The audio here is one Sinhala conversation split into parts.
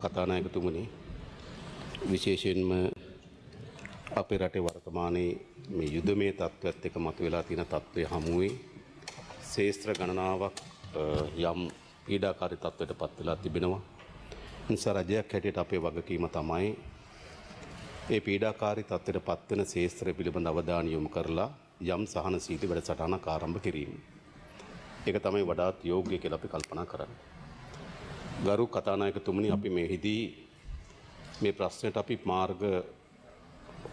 කතානායකතුමනි විශේෂයෙන්ම අපේ රටේ වර්තමානයේ මේ යුදමේ තත්ත්වයට එක මතුවලා තියෙන තත්ත්වය හමුවේ ශේෂ්ත්‍ර ගණනාවක් යම් පීඩාකාරී තත්ත්වයට පත් වෙලා තිබෙනවා. නිසා රජයක් හැටියට අපේ වගකීම තමයි ඒ පීඩාකාරී තත්ත්වයට පත් වෙන ශේෂ්ත්‍ර පිළිබඳ අවධානය යොමු කරලා යම් සහනශීලී වැඩසටහනක් ආරම්භ කිරීම. ඒක තමයි වඩාත් යෝග්‍ය කියලා අපි කල්පනා කරන්නේ. ගරු කතානායකතුමනි අපි මෙහිදී මේ ප්‍රශ්නයට අපි මාර්ග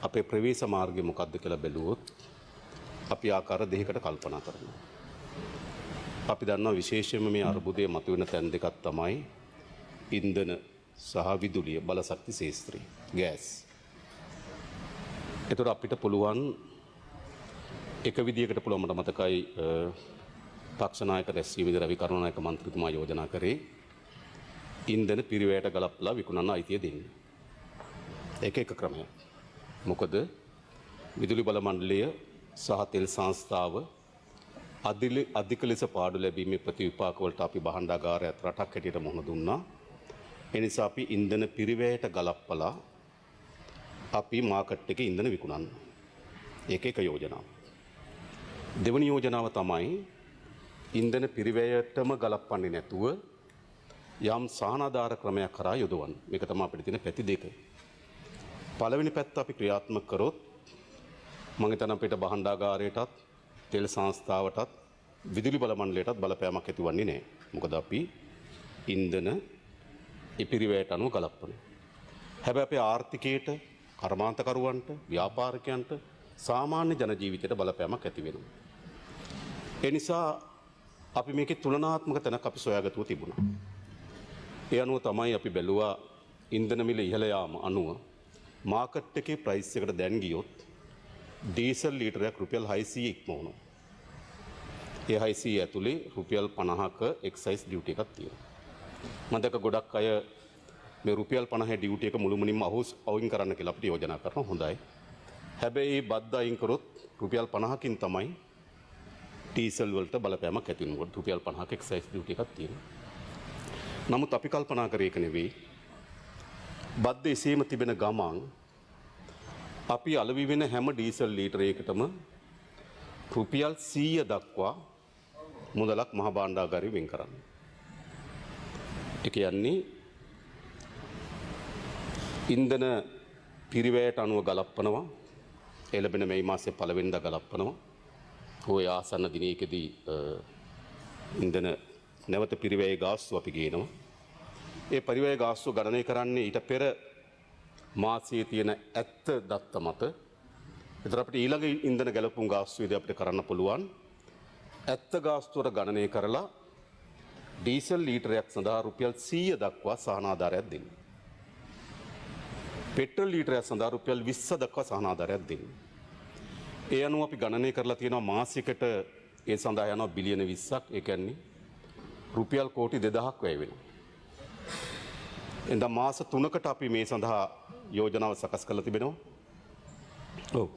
අපේ ප්‍රවේශ මාර්ගය මොකක්ද කියලා බැලුවොත් අපි ආකාර දෙකකට කල්පනා කරනවා. අපි දන්නවා විශේෂයෙන්ම මේ අර්බුදයේ මතුවෙන තැන් දෙකක් තමයි ඉන්ධන සහ විදුලිය බලශක්ති ශේෂ්ත්‍රය ගෑස්. ඒතර අපිට පුළුවන් එක විදියකට පුළුවන් මට මතකයි පක්ෂ නායක රැස්වීමේදී රවි කරුණානායක මන්ත්‍රීතුමා යෝජනා කරේ ඉන්ධන පිරිවැයට ගලපලා විකුණන්න අයිතිය දෙන්න. ඒක එක ක්‍රමයක්. මොකද විදුලි බල මණ්ඩලය සහ තෙල් සංස්ථාව අධික ලෙස පාඩු ලැබීමේ ප්‍රතිවිපාක වලට අපි භාණ්ඩාගාරයත් රටක් හැටියට මුහුණ දුන්නා. ඒ නිසා අපි ඉන්ධන පිරිවැයට ගලපලා අපි මාකට් එකේ ඉන්ධන විකුණන්න. ඒක එක යෝජනාවක්. දෙවැනි යෝජනාව තමයි ඉන්ධන පිරිවැයටම ගලපන්නේ නැතුව යම් සහනාධාර ක්‍රමයක් කරා යොදවන්න. මේක තමයි අපිට තියෙන පැති දෙක. පළවෙනි පැත්ත අපි ක්‍රියාත්මක කරොත් මම හිතනවා අපිට භාණ්ඩාගාරයටත් තෙල් සංස්ථාවටත් විදුලි බල මණ්ඩලයටත් බලපෑමක් ඇතිවන්නේ නැහැ. මොකද අපි ඉන්ධන ඉපිරිවැයට අනුව ගලපනවා. හැබැයි අපේ ආර්ථිකයට, කර්මාන්තකරුවන්ට, ව්‍යාපාරිකයන්ට, සාමාන්‍ය ජන ජීවිතයට බලපෑමක් ඇති වෙනවා. ඒ නිසා අපි මේකේ තුලනාත්මක තැනක් අපි සොයාගතුව තිබුණා. ඒ අනුව තමයි අපි බැලුවා ඉන්ධන මිල ඉහළ යාම අනුව මාකට් එකේ ප්‍රයිස් එකට දැන් ගියොත් ඩීසල් ලීටරයක් රුපියල් 600 ඉක්මවනවා. ඒ 600 ඇතුලේ රුපියල් 50ක එක්සයිස් ඩියුටි එකක් තියෙනවා. මම දැක්ක ගොඩක් අය මේ රුපියල් 50 ඩියුටි එක මුළුමනින්ම අයින් කරන්න කියලා අපිට යෝජනා කරනවා. හොඳයි. හැබැයි මේ බද්ද අයින් කරොත් රුපියල් 50කින් තමයි ඩීසල් වලට බලපෑමක් ඇති වෙනකොට රුපියල් 50ක එක්සයිස් ඩියුටි එකක් තියෙනවා. නමුත් අපි කල්පනා කරේ ඒක නෙවෙයි. බද්ද එසේම තිබෙන ගමන් අපි අලෙවි වෙන හැම ඩීසල් ලීටරයකටම රුපියල් 100 දක්වා මුදලක් මහ භාණ්ඩාගාරය වෙන් කරන්න. ඒ කියන්නේ ඉන්ධන පිරිවැයට අනුව ගලපනවා. එළබෙන මේ මාසේ පළවෙනිදා ගලපනවා. ඔය ආසන්න දිනයකදී ඉන්ධන නැවත පිරිවැයේ ගාස්තු අපි ගේනවා. ඒ පරිවැය ගාස්තු ගණනය කරන්නේ ඊට පෙර මාසයේ තියෙන ඇත්ත දත්ත මත. ඒතර අපිට ඊළඟ ඉන්ධන ගැලපුම් ගාස්තුවේදී අපිට කරන්න පුළුවන් ඇත්ත ගාස්තුවට ගණනය කරලා ඩීසල් ලීටරයක් සඳහා රුපියල් 100 දක්වා සහනාධාරයක් දෙන්න. පෙට්‍රල් ලීටරයක් සඳහා රුපියල් 20 දක්වා සහනාධාරයක් දෙන්න. ඒ අනුව අපි ගණනය කරලා තියෙනවා මාසයකට ඒ සඳහා යනවා බිලියන 20ක්. ඒ කියන්නේ රුපියල් කෝටි 2000ක් වැය වෙනවා. එඳා මාස 3කට අපි මේ සඳහා යෝජනාව සකස් කරලා තිබෙනවා. ඔව්.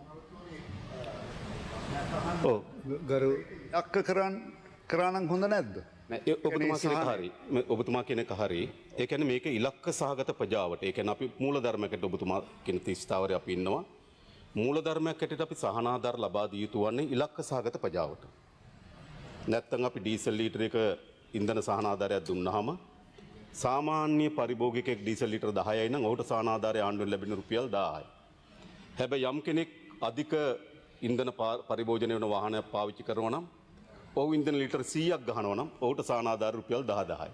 ඔව්. ගරු අක්ක කරානම් හොඳ නැද්ද? නෑ ඔබතුමා කියන එක හරි. ඔබතුමා කියන එක හරි. ඒ කියන්නේ මේක ඉලක්ක සහගත ප්‍රජාවට. ඒ කියන්නේ අපි මූලධර්මයකට ඔබතුමා කියන තිස්තාවරේ අපි ඉන්නවා. මූලධර්මයක් ඇටියට අපි සහනාධාර ලබා දී යුතු වන්නේ ඉලක්ක සහගත ප්‍රජාවට. නැත්තම් අපි ඩීසල් ලීටරයක ඉන්ධන සහනාධාරයක් දුන්නාම සාමාන්‍ය පරිභෝගිකයෙක් ඩීසල් ලීටර 10යි නම් ඔහුට සහනාධාරය ආණ්ඩුවෙන් ලැබෙන රුපියල් 1000යි. හැබැයි යම් කෙනෙක් අධික ඉන්ධන පරිභෝජනය වෙන වාහනයක් පාවිච්චි කරනවා නම් ඔහු ඉන්ධන ලීටර 100ක් ගහනවා නම් ඔහුට සහනාධාර රුපියල් 10,000යි.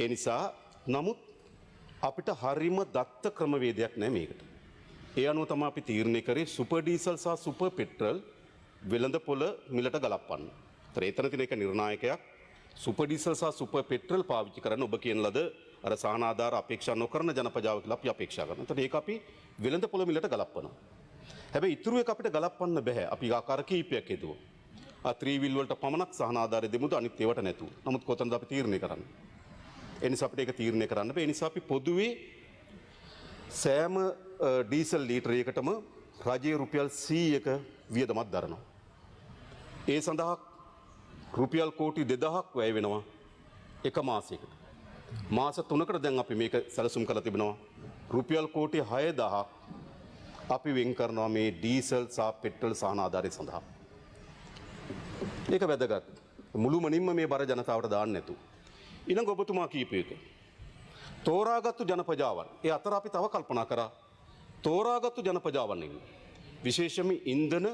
ඒ නිසා නමුත් අපිට හරිම දත්ත ක්‍රමවේදයක් නැහැ මේකට. ඒ අනුව තමයි අපි තීරණය කරේ සුපර් ඩීසල් සහ සුපර් පෙට්‍රල් වෙළඳපොළ මිලට ගලපන්න. ඒතර එතන තියෙන එක නිර්ණායකයක් සුපර් ඩීසල් සහ සුපර් පෙට්‍රල් පාවිච්චි කරන්න ඔබ කියන ලද අර සහනාධාර අපේක්ෂා නොකරන ජනපජාව කියලා අපි අපේක්ෂා කරනවා. එතකොට ඒක අපි වෙළඳපොළ මිලට ගලපනවා. හැබැයි ඉතුරු එක අපිට ගලපන්න බෑ. අපි ආකාර කීපයක් හදුවා. ආ ත්‍රිවිල් වලට පමණක් සහනාධාරය දෙමුද අනිත් ඒවට නැතුව. නමුත් කොතනද අපි තීරණය කරන්නේ? ඒ නිසා අපිට ඒක තීරණය කරන්න බෑ. ඒ නිසා අපි පොදුවේ සෑම ඩීසල් ලීටරයකටම රජයේ රුපියල් 100ක වියදමක් දරනවා. ඒ සඳහා රුපියල් කෝටි 2000ක් වැය වෙනවා එක මාසයකට. මාස 3කට දැන් අපි මේක සැලසුම් කරලා තිබෙනවා. රුපියල් කෝටි 6000ක් අපි වෙන් කරනවා මේ ඩීසල් සහ පෙට්‍රල් සහන ආධාරය සඳහා. ඒක වැදගත්. මුළුමනින්ම මේ බර ජනතාවට දාන්න නැතු. ඊළඟ ඔබතුමා කීප එක. තෝරාගත්තු ජනපජාවන්. ඒ අතර අපි තව කල්පනා කරා. තෝරාගත්තු ජනපජාවන් ඉන්නේ. විශේෂයෙන්ම ඉන්ධන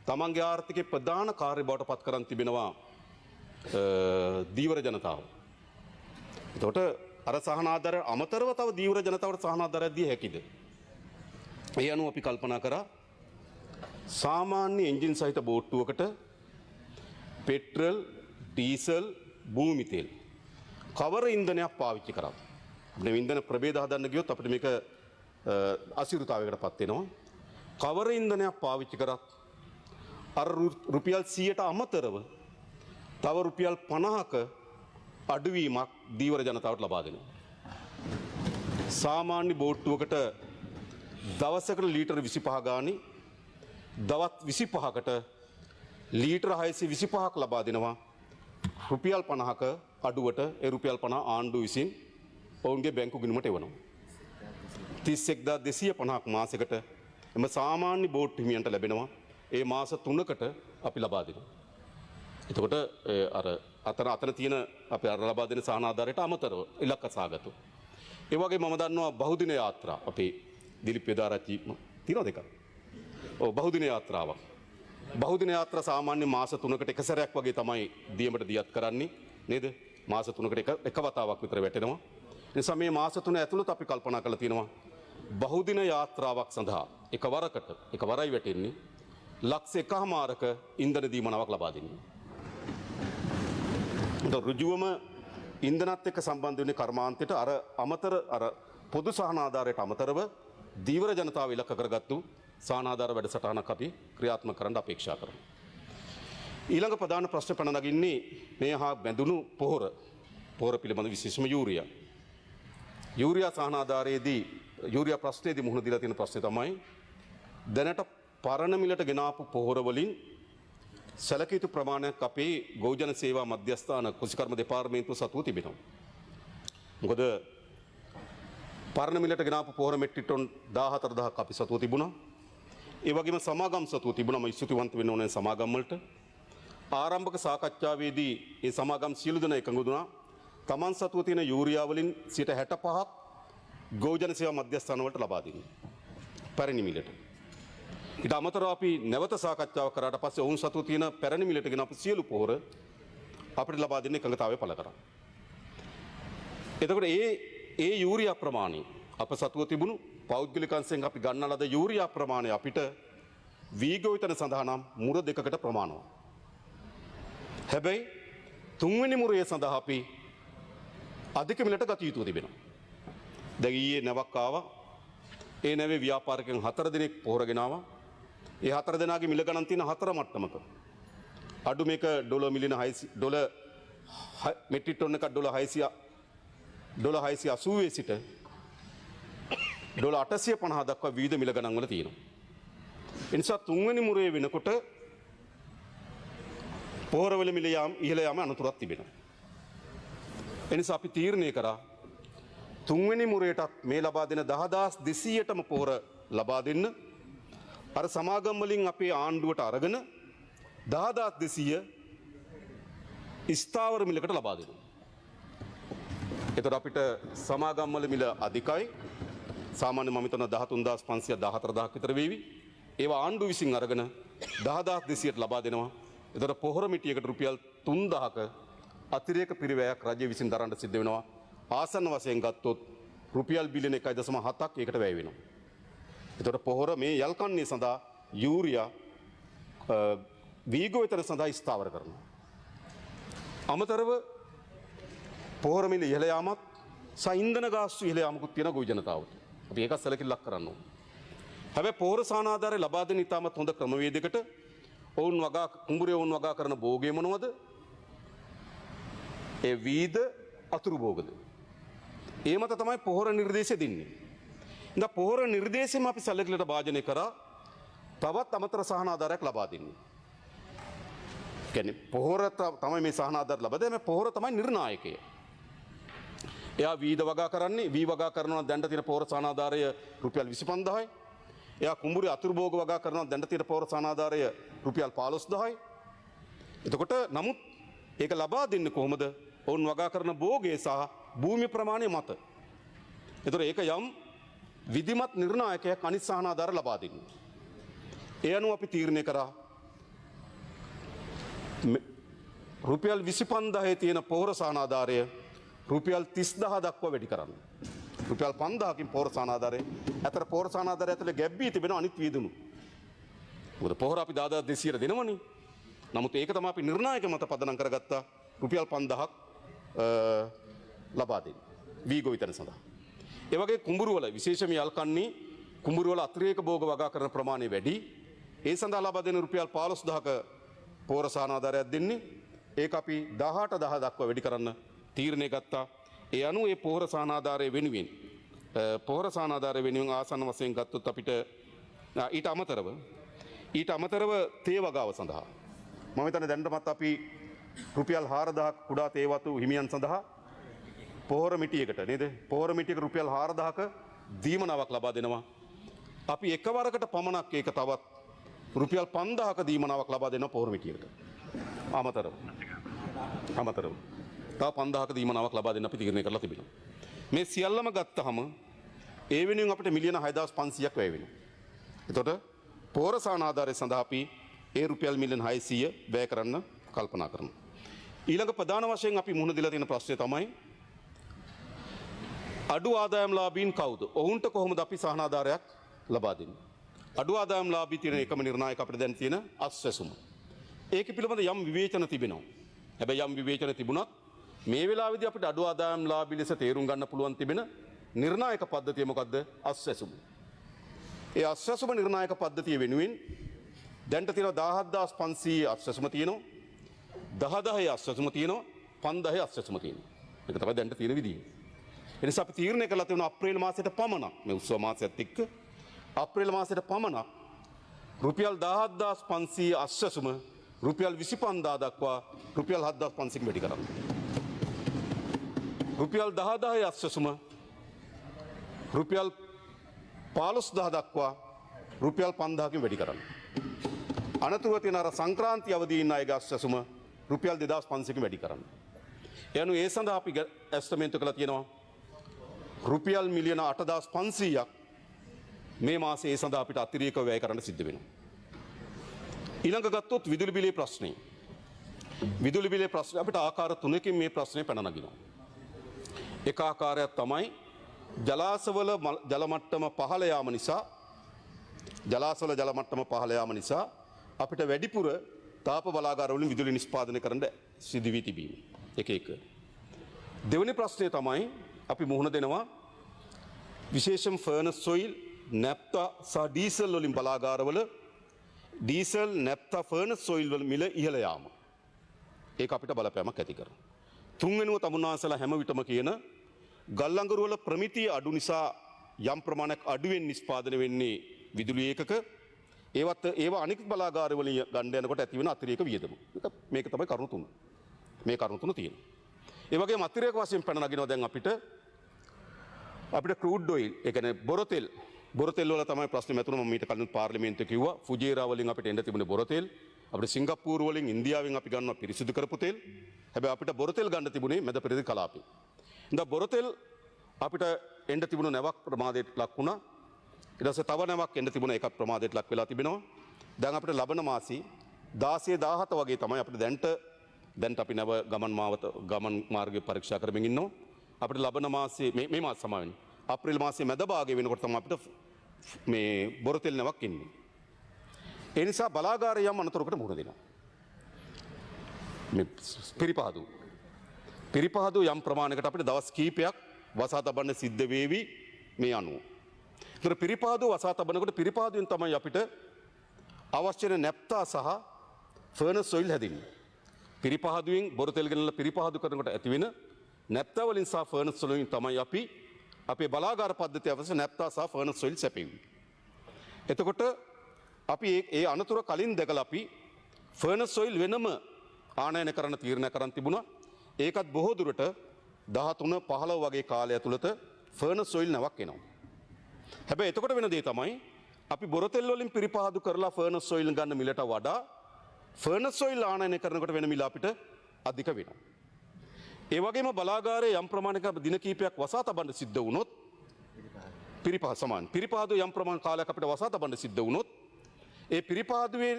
තමන්ගේ ආර්ථිකයේ ප්‍රධාන කාර්ය බවට පත් කරන් තිබෙනවා දීවර ජනතාව. එතකොට අර සහන ආධාර අමතරව තව දීවර ජනතාවට සහන ආධාරයක් දිය හැකිද? ඒ අනුව අපි කල්පනා කරා සාමාන්‍ය එන්ජින් සහිත බෝට්ටුවකට පෙට්‍රල්, ඩීසල්, භූමි තෙල් කවර ඉන්ධනයක් පාවිච්චි කරාද? මේ ඉන්ධන ප්‍රභේද හදන්න ගියොත් අපිට මේක අසිරුතාවයකට පත් වෙනවා. කවර ඉන්ධනයක් පාවිච්චි කරත් අර රුපියල් 100ට අමතරව තව රුපියල් 50ක අඩුවීමක් දීවර ජනතාවට ලබා දෙනවා. සාමාන්‍ය බෝට්ටුවකට දවසකට ලීටර් 25 ගානේ දවස් 25කට ලීටර් 625ක් ලබා දෙනවා. රුපියල් 50ක අඩුවට ඒ රුපියල් 50 ආණ්ඩුව විසින් ඔවුන්ගේ බැංකු ගිණුමට එවනවා. 31250ක් මාසයකට එම සාමාන්‍ය බෝට්ටු හිමියන්ට ලැබෙනවා. ඒ මාස 3කට අපි ලබා දෙනවා. එතකොට අර අතන තියෙන අපි අර ලබා දෙන සහන ආධාරයට අමතරව ඉලක්ක සාගත. ඒ වගේ මම දන්නවා බහුදින යාත්‍රා අපේ දිලිප් වේදාරච්චි තියෙනවා දෙකක්. ඔව් බහුදින යාත්‍රාවක්. බහුදින යාත්‍රා සාමාන්‍ය මාස 3කට එක සැරයක් වගේ තමයි දියමට දියත් කරන්නේ නේද? මාස 3කට එක වතාවක් විතර වැටෙනවා. ඒ නිසා මේ මාස 3 ඇතුළත අපි කල්පනා කරලා තියෙනවා බහුදින යාත්‍රාවක් සඳහා එකවරයි වැටෙන්නේ ලක්ෂ 1මාරක ඉන්ධන දීමනාවක් ලබා දෙන්නේ. රුජුවම ඉන්ධනත් එක්ක සම්බන්ධ වෙන්නේ කර්මාන්තයට අර අමතර අර පොදු සහන ආධාරයට අමතරව දීවර ජනතාව ඉලක්ක කරගත්තු සහන ආධාර වැඩසටහනක් අපි ක්‍රියාත්මක කරන්න අපේක්ෂා කරනවා. ඊළඟ ප්‍රධාන ප්‍රශ්න පැන නගින්නේ මේ හා බැඳුණු පොහොර පිළිබඳ විශේෂම යූරියා. යූරියා සහන ආධාරයේදී යූරියා ප්‍රශ්නයේදී මුහුණ දීලා තියෙන ප්‍රශ්නේ තමයි දැනට පරණ මිලට ගෙන ආපු පොහොර වලින් සැලකිය යුතු ප්‍රමාණයක් අපේ ගෝජන සේවා මධ්‍යස්ථාන කෘෂිකර්ම දෙපාර්තමේන්තුව සතුව තිබෙනවා. මොකද පරණ මිලට ගෙන ආපු පොහොර මෙට්‍රික් ටොන් 14000ක් අපි සතුව තිබුණා. ඒ වගේම සමාගම් සතුව තිබුණා. මම ස්තුතිවන්ත වෙන්න ඕනේ සමාගම් වලට. ආරම්භක සාකච්ඡාවේදී ඒ සමාගම් සියලු දෙනා එකඟ වුණා. තමන් සතුව තියෙන යූරියා වලින් 65ක් ගෝජන සේවා මධ්‍යස්ථාන වලට ලබා දෙන්නේ. පැරණි මිලට. ඊට අමතරව අපි නැවත සාකච්ඡාවක් කරාට පස්සේ ඔවුන් සතුව තියෙන පැරණි මිලට ගෙන අපු සියලු පොහොර අපිට ලබා දෙන්න එකඟතාවය පළ කරා. එතකොට ඒ යූරියා ප්‍රමාණය අප සතුව තිබුණු පෞද්ගලික අංශයෙන් අපි ගන්න ලද යූරියා ප්‍රමාණය අපිට වීගොවිතන සඳහා නම් මුර දෙකකට ප්‍රමාණවත්. හැබැයි තුන්වෙනි මුරේ සඳහා අපි අධික මිලට ගත යුතු තිබෙනවා. දැන් ඊයේ නැවක් ආවා. ඒ නැවේ ව්‍යාපාරිකයන් 4 දෙනෙක් පොහොර ගෙනාවා. ඒ 4 දෙනාගේ මිල ගණන් තියෙන 4 මට්ටමක. අඩු මේක ඩොලර් මිලියන 600 ඩොලර් මෙට්‍රික් ටන් එකක් ඩොලර් 680 සිට ඩොලර් 850 දක්වා විවිධ මිල ගණන් වල තියෙනවා. ඒ නිසා තුන්වෙනි මුරේ වෙනකොට පොහොරවල මිල ඉහළ යාම අනතුරක් තිබෙනවා. ඒ නිසා අපි තීරණය කරා තුන්වෙනි මුරේටත් මේ ලබා දෙන 10200ටම පොහොර ලබා දෙන්න අර සමාගම් වලින් අපේ ආණ්ඩුවට අරගෙන 10200 ස්ථාවර මිලකට ලබා දෙනවා. එතකොට අපිට සමාගම් වල මිල අධිකයි. සාමාන්‍ය මම හිතනවා 13500 14000ක් විතර වේවි. ඒවා ආණ්ඩුව විසින් අරගෙන 10200ට ලබා දෙනවා. එතකොට පොහොර මිටියකට රුපියල් 3000ක අතිරේක පිරිවැයක් රජය විසින් දරන්න සිද්ධ වෙනවා. ආසන්න වශයෙන් ගත්තොත් රුපියල් බිලියන 1.7ක් ඒකට වැය වෙනවා. එතකොට පොහොර මේ යල්කන්නේ සඳහා යූරියා වීගොවිතන සඳහා ස්ථාවර කරනවා. අමතරව පොහොර මිල ඉහළ යාමත් සහ ඉන්ධන ගාස්තු ඉහළ යාමකුත් තියෙන ගොවි ජනතාවට. අපි ඒක සැලකිල්ලක් කරන්න ඕනේ. හැබැයි පොහොර සහන ආධාරය ලබා දෙන ඉතාමත් හොඳ ක්‍රමවේදයකට ඔවුන් වගා කරන භෝගය මොනවද? ඒ වීද අතුරු භෝගද? ඒ මත තමයි පොහොර නිර්දේශය දෙන්නේ. ඉතින් පොහොර නිර්දේශෙම අපි සැලකිල්ලට භාජනය කරා තවත් අමතර සහන ආධාරයක් ලබා දෙන්නේ. කියන්නේ පොහොර තමයි මේ සහන ආධාර ලබා දෙන්නේ. පොහොර තමයි නිර්ණායකය. එයා වීද වගා කරන්නේ වී වගා කරනවා දැන්ට තියෙන පෝර සානාධාරය රුපියල් 25000යි. එයා කුඹුරේ අතුරු භෝග වගා කරනවා දැන්ට තියෙන පෝර සානාධාරය රුපියල් 15000යි. එතකොට නමුත් ඒක ලබා දෙන්නේ කොහොමද? ඔවුන් වගා කරන භෝගය සහ භූමි ප්‍රමාණය මත. එතකොට ඒක යම් විධිමත් නිර්ණායකයක් අනිත් සානාධාර ලබා දෙන්නේ. ඒ අනුව අපි තීරණය කරා රුපියල් 25000 තියෙන පොහොර සානාධාරය රුපියල් 30000 දක්වා වැඩි කරන්න. රුපියල් 5000කින් පොහොර සානාධාරය අතර පොහොර සානාධාරය ඇතුලේ ගැබ්බී තිබෙන අනිත් වියදමු. මොකද පොහොර අපි 10200 දෙනවනේ. නමුත් ඒක තමයි අපි නිර්ණායක මත පදනම් කරගත්තා රුපියල් 5000ක් ලබා දෙන්න. වී ගොවිතැන සඳහා. ඒ වගේ කුඹුරු වල විශේෂම යල්කන්නේ කුඹුරු වල අතිරේක භෝග වගා කරන ප්‍රමාණය වැඩි. ඒ සඳහා ලබා දෙන රුපියල් 15000ක පොහොර සානාධාරයක් දෙන්නේ. ඒක අපි 18000 දක්වා වැඩි කරන්න තීරණය ගත්තා. ඒ අනුව ඒ පොහොර සානාධාරය වෙනුවෙන් ආසන්න වශයෙන් ගත්තොත් අපිට ඊට අමතරව තේ වගාව සඳහා මම හිතන්නේ දැනටමත් අපි රුපියල් 4000ක් කුඩා තේ වතු හිමියන් සඳහා පොහොර මිටියකට නේද? පොහොර මිටියක රුපියල් 4000ක දීමනාවක් ලබා දෙනවා. අපි එකවරකට පමණක් ඒක තවත් රුපියල් 5000ක දීමනාවක් ලබා දෙනවා පොහොර මිටියකට. අමතරව. තව 5000ක දීමනාවක් ලබා දෙන්න අපි තීරණය කරලා තිබෙනවා. මේ සියල්ලම ගත්තහම ඒ වෙනුවෙන් අපිට මිලියන 6500ක් වැය වෙනවා. එතකොට පොහොර සානාධාරය සඳහා අපි ඒ රුපියල් මිලියන 600 වැය කරන්න කල්පනා කරනවා. ඊළඟ ප්‍රධාන වශයෙන් අපි මුහුණ දීලා තියෙන ප්‍රශ්නය තමයි අඩු ආදායම්ලාභීන් කවුද? ඔවුන්ට කොහොමද අපි සහනාධාරයක් ලබා දෙන්නේ? අඩු ආදායම්ලාභී තියෙන එකම නිර්ණායක අපිට දැන් තියෙන අස්වැසුම. ඒක පිළිබඳ යම් විවේචන තිබෙනවා. හැබැයි යම් විවේචන තිබුණත් මේ වෙලාවේදී අපිට අඩු ආදායම්ලාභී ලෙස තේරුම් ගන්න පුළුවන් තිබෙන නිර්ණායක පද්ධතිය මොකද්ද? අස්වැසුම. ඒ අස්වැසුම නිර්ණායක පද්ධතිය වෙනුවෙන් දැන්ට තියෙනවා 17500 අස්වැසුම තියෙනවා. 10000 අස්වැසුම තියෙනවා. 5000 අස්වැසුම තියෙනවා. මේක තමයි දැන්ට තියෙන විදිය. ඒ නිසා අපි තීරණය කළා තියෙනවා අප්‍රේල් මාසයට පමණක් මේ උත්සව මාසයත් එක්ක අප්‍රේල් මාසයට පමණක් රුපියල් 17500 අස්වැසුම රුපියල් 25000 දක්වා රුපියල් 7500කින් වැඩි කරන්න. රුපියල් 10000 අස්වැසුම රුපියල් 15000 දක්වා රුපියල් 5000කින් වැඩි කරන්න. අනතුරුව තියෙන අර සංක්‍රාන්ති අවදියේ ඉන්න අයගේ අස්වැසුම රුපියල් 2500කින් වැඩි කරන්න. එනු ඒ සඳහා අපි ඇස්ටිමේට් කළා තියෙනවා රුපියල් මිලියන 8500ක් මේ මාසේ ඒ සඳහා අපිට අතිරේක වැය කරන්න සිද්ධ වෙනවා. ඊළඟ ගත්තොත් විදුලි බිලේ ප්‍රශ්නේ. විදුලි බිලේ ප්‍රශ්නේ අපිට ආකාර තුනකින් මේ ප්‍රශ්නේ පැන නගිනවා. එක ආකාරයක් තමයි ජලාශවල ජල මට්ටම පහළ යාම නිසා අපිට වැඩිපුර තාප බලාගාර වලින් විදුලි නිෂ්පාදනය කරන්න සිදු වී තිබීම. එක. දෙවෙනි ප්‍රශ්නය තමයි අපි මුහුණ දෙනවා විශේෂම ෆර්නස් ඔයිල් නැප්තා සහ ඩීසල් වලින් බලාගාරවල ඩීසල් නැප්තා ෆර්නස් ඔයිල් වල මිල ඉහළ යාම. ඒක අපිට බලපෑමක් ඇති කරනවා. තුන්වෙනුව තමුන්නාසලා හැම විටම කියන ගල් අඟුරු වල ප්‍රමිතිය අඩු නිසා යම් ප්‍රමාණයක් අඩුවෙන් නිෂ්පාදනය වෙන්නේ විදුලි ඒකක ඒවා අනික් බලාගාර වලින් ගන්න යනකොට ඇති වෙන අතිරේක වියදම. මේක තමයි කරුණු තුන. මේ කරුණු තුන තියෙනවා. ඒ වගේම අතිරේක වශයෙන් පැන නගිනවා දැන් අපිට ක්‍රූඩ් ඔයිල් ඒ කියන්නේ බොරතෙල් වල තමයි ප්‍රශ්නේ මතුනේ. මම ඊට කලින් පාර්ලිමේන්තුවේ කිව්වා ෆුජේරා වලින් අපිට එන්න තිබුණේ බොරතෙල්. අපිට සිංගප්පූරු වලින් ඉන්දියාවෙන් අපි ගන්නවා පිරිසිදු කරපු තෙල්. හැබැයි අපිට බොරතෙල් ගන්න තිබුණේ මැද පෙරදිග කලාපේ. ඉතින් බොරතෙල් අපිට එන්න තිබුණ නැවක් ප්‍රමාදයට ලක් වුණා. ඊට පස්සේ තව නැවක් එන්න තිබුණ එකක් ප්‍රමාදයට ලක් වෙලා තිබෙනවා. දැන් අපිට ලබන මාසී 16 17 වගේ තමයි අපිට දැන්ට අපි නැව ගමන් මාර්ගය පරීක්ෂා කරමින් ඉන්නවා. අපිට ලබන මාසයේ මේ මාස සමාවෙන්නේ අප්‍රේල් මාසයේ මැද භාගයේ වෙනකොට තමයි අපිට මේ බොරතෙල් නැවක් එන්නේ. ඒ නිසා බලාගාරය යම් අනතුරකට මුහුණ දෙනවා. මේ පිරිපහදු යම් ප්‍රමාණයකට අපිට දවස් කීපයක් වසා තබන්න සිද්ධ වේවි මේ අනුව. ඒතර පිරිපහදු වසා තබනකොට පිරිපහදුවෙන් තමයි අපිට අවශ්‍ය නැප්තා සහ ෆර්නස් ඔයිල් හැදෙන්නේ. පිරිපහදුවෙන් බොරතෙල් ගෙනල්ලා පිරිපහදු කරනකොට ඇති වෙන නැප්තා වලින් සහ ෆර්නස් වලින් තමයි අපි අපේ බලාගාර පද්ධතිය අවශ්‍ය නැප්තා සහ ෆර්නස් ඔයිල් සැපෙන්නේ. එතකොට අපි ඒ අනතුර කලින් දැකලා අපි ෆර්නස් ඔයිල් වෙනම ආනයන කරන්න තීරණය කරන් තිබුණා. ඒකත් බොහෝ දුරට 13-15 වගේ කාලය ඇතුළත ෆර්නස් ඔයිල් නැවක් එනවා. හැබැයි එතකොට වෙන දේ තමයි අපි බොරතෙල් වලින් පිරිපහදු කරලා ෆර්නස් ඔයිල් ගන්න මිලට වඩා ෆර්නස් ඔයිල් ආනයනය කරනකොට වෙන මිල අපිට අධික වෙනවා. ඒ වගේම බලාගාරයේ යම් ප්‍රමාණයක දින කිහිපයක් වසා තබන්න සිද්ධ වුණොත් පිරිපහදු යම් ප්‍රමාණ කාලයක් අපිට වසා තබන්න සිද්ධ වුණොත් ඒ පිරිපහදුවේ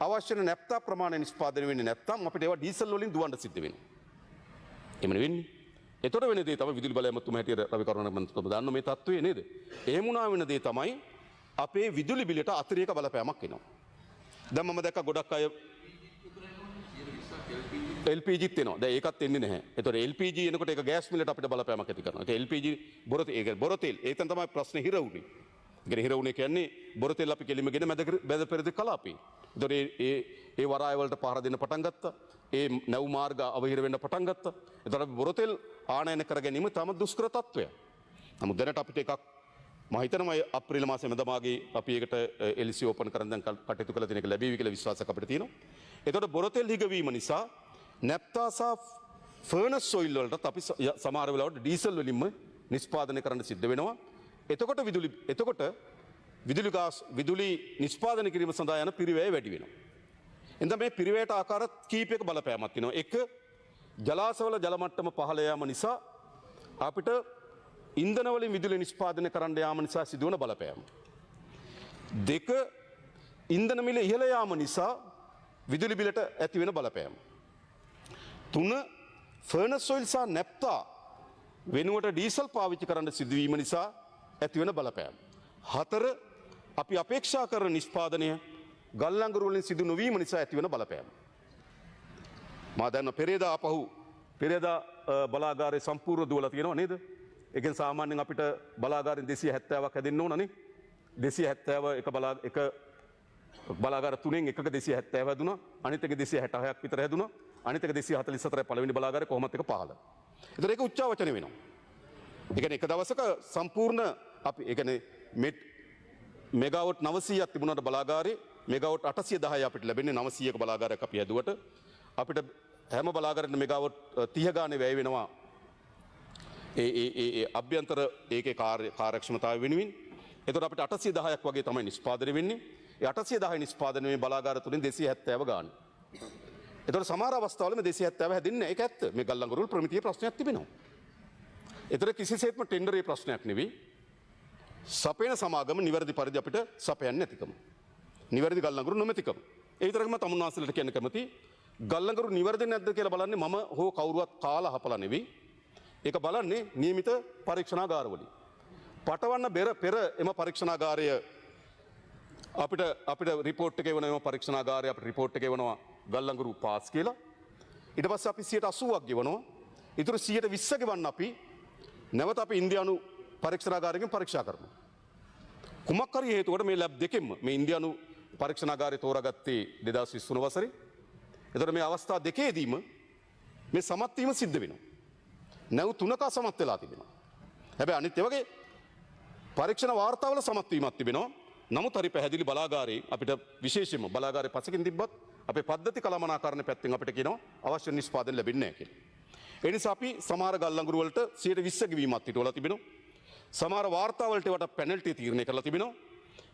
අවශ්‍ය නැප්තා ප්‍රමාණය නිෂ්පාදනය වෙන්නේ නැත්නම් අපිට ඒවා ඩීසල් වලින් දුවන්න සිද්ධ වෙනවා. එමනේ වෙන්නේ. එතකොට වෙන දේ තමයි විදුලි බල ඇමතුම හැටියට රවි කරුණාරත්න මන්ත්‍රීතුමා දන්න මේ තත්ත්වය නේද? එහෙම වුණා වෙන දේ තමයි අපේ විදුලි බිලට අතිරේක බලපෑමක් එනවා. දැන් මම දැක්ක ගොඩක් අය LPGත් එනවා. දැන් ඒකත් එන්නේ නැහැ. ඒතකොට LPG එනකොට ඒක ගෑස් මිලට අපිට බලපෑමක් ඇති කරනවා. ඒක LPG බොරතෙල් ඒකෙන් තමයි ප්‍රශ්නේ හිර වුනේ. ඒකනේ හිර වුනේ කියන්නේ බොරතෙල් අපි කෙලිමගෙන මැද පෙරදිග කලාපේ. ඒතකොට ඒ වරාය වලට පහර දෙන්න පටන් ගත්තා. ඒ නැව් මාර්ග අවහිර වෙන්න පටන් ගත්තා. ඒතකොට අපි බොරතෙල් ආනයන කර ගැනීම තම දුෂ්කර තත්ත්වයක්. නමුත් දැනට අපිට එකක් මම හිතනවා අප්‍රේල් මාසයේ මැදමාගේ අපි ඒකට LC ඕපන් කරන් දැන් කටයුතු කළ තියෙනක ලැබෙවි කියලා විශ්වාසයක් අපිට තියෙනවා. ඒතකොට බොරතෙල් හිගවීම නිසා නැප්තා සහ ෆර්නස් ඔයිල් වලට අපි සමහර වෙලාවට ඩීසල් වලින්ම නිෂ්පාදනය කරන්න සිද්ධ වෙනවා. එතකොට විදුලි නිෂ්පාදනය කිරීම සඳහා යන පිරිවැය වැඩි වෙනවා. එතන මේ පිරිවැයට ආකාර කීපයක බලපෑමක් තියෙනවා. එක ජලාශවල ජල මට්ටම පහළ යාම නිසා අපිට ඉන්ධන වලින් විදුලි නිෂ්පාදනය කරන්න යාම නිසා සිදුවන බලපෑම. දෙක ඉන්ධන මිල ඉහළ යාම නිසා විදුලි බිලට ඇති වෙන බලපෑම. තුන ෆර්නස් ඔයිල් සහ නැප්තා වෙනුවට ඩීසල් පාවිච්චි කරන්න සිදුවීම නිසා ඇති වෙන බලපෑම. හතර අපි අපේක්ෂා කරන නිෂ්පාදනය ගල් අඟුරු වලින් සිදු නොවීම නිසා ඇති වෙන බලපෑම. මා දන්න පෙරේදා බලාගාරයේ සම්පූර්ණ දුවලා තියෙනවා නේද? ඒකෙන් සාමාන්‍යයෙන් අපිට බලාගාරෙන් 270ක් හැදෙන්න ඕන නේ. 270 එක බලාගාර තුනෙන් එකක 270 හැදුනා. අනිත් එක 266ක් විතර හැදුනා. අනිත් එක 244යි පළවෙනි බලාගාරේ කොහොමත් එක 15. ඒතර ඒක උච්චාවචන වෙනවා. ඒ කියන්නේ එක දවසක සම්පූර්ණ අපි ඒ කියන්නේ මෙගාවොට් 900ක් තිබුණාට බලාගාරේ මෙගාවොට් 810යි අපිට ලැබෙන්නේ 900ක බලාගාරයක් අපි හැදුවට අපිට හැම බලාගාරෙකට මෙගාවොට් 30 ගානේ වැය වෙනවා. ඒ අභ්‍යන්තර ඒකේ කාර්යක්ෂමතාවය වෙනුවෙන්. එතකොට අපිට 810ක් වගේ තමයි නිෂ්පාදනය වෙන්නේ. ඒ 810 නිෂ්පාදනය මේ බලාගාර තුලින් 270 ගාන. එතකොට සමහර අවස්ථාවල මේ 270 හැදෙන්නේ නැහැ. ඒක ඇත්ත. මේ ගල් අඟුරු වල ප්‍රමිතිය ප්‍රශ්නයක් තිබෙනවා. එතකොට කිසිසේත්ම ටෙන්ඩරේ ප්‍රශ්නයක් නෙවෙයි. සපේන සමාගම නිවැරදි පරිදි අපිට සපයන්නේ නැතිකම. නිවැරදි ගල් අඟුරු නොමැතිකම. ඒ විතරක්ම තමුන්නාසලට කියන්න කැමති ගල් අඟුරු නිවැරදි නැද්ද කියලා බලන්නේ මම හෝ කවුරුවත් කාලා හපලා නෙවෙයි. ඒක බලන්නේ නියමිත පරීක්ෂණාගාරවලින්. පටවන්න පෙර එම පරීක්ෂණාගාරය අපිට රිපෝට් එකේ වෙන එම පරීක්ෂණාගාරය අපිට රිපෝට් එකේ වෙනවා ගල් අඟුරු පාස් කියලා. ඊට පස්සේ අපි 80ක් ගෙවනවා. ඊටු 120 ගෙවන්න අපි නැවත අපි ඉන්දියානු පරීක්ෂණාගාරයෙන් පරීක්ෂා කරනවා. කුමක් හරි හේතුවකට මේ ලැබ් දෙකෙන්ම මේ ඉන්දියානු පරීක්ෂණාගාරය තෝරාගත්තේ 2023 වසරේ. එතකොට මේ අවස්ථා දෙකේදීම මේ සමත් වීම සිද්ධ වෙනවා. නැව් 3ක සමත් වෙලා තිබෙනවා. හැබැයි අනිත් ඒ වගේ පරීක්ෂණ වාර්තාවල සමත් වීමක් තිබෙනවා. නමුත් හරි පැහැදිලි බලාගාරයේ අපිට විශේෂයෙන්ම බලාගාරයේ පසකින් තිබ්බත් අපේ පද්ධති කළමනාකරණ පැත්තෙන් අපිට කියනවා අවශ්‍ය නිෂ්පාදන ලැබෙන්නේ නැහැ කියලා. ඒ නිසා අපි සමහර ගල් අඟුරු වලට 120 ගෙවීමක් හිටවලා තිබෙනවා. සමහර වාර්තා වලට ඒවට පෙනල්ටි තීරණය කරලා තිබෙනවා.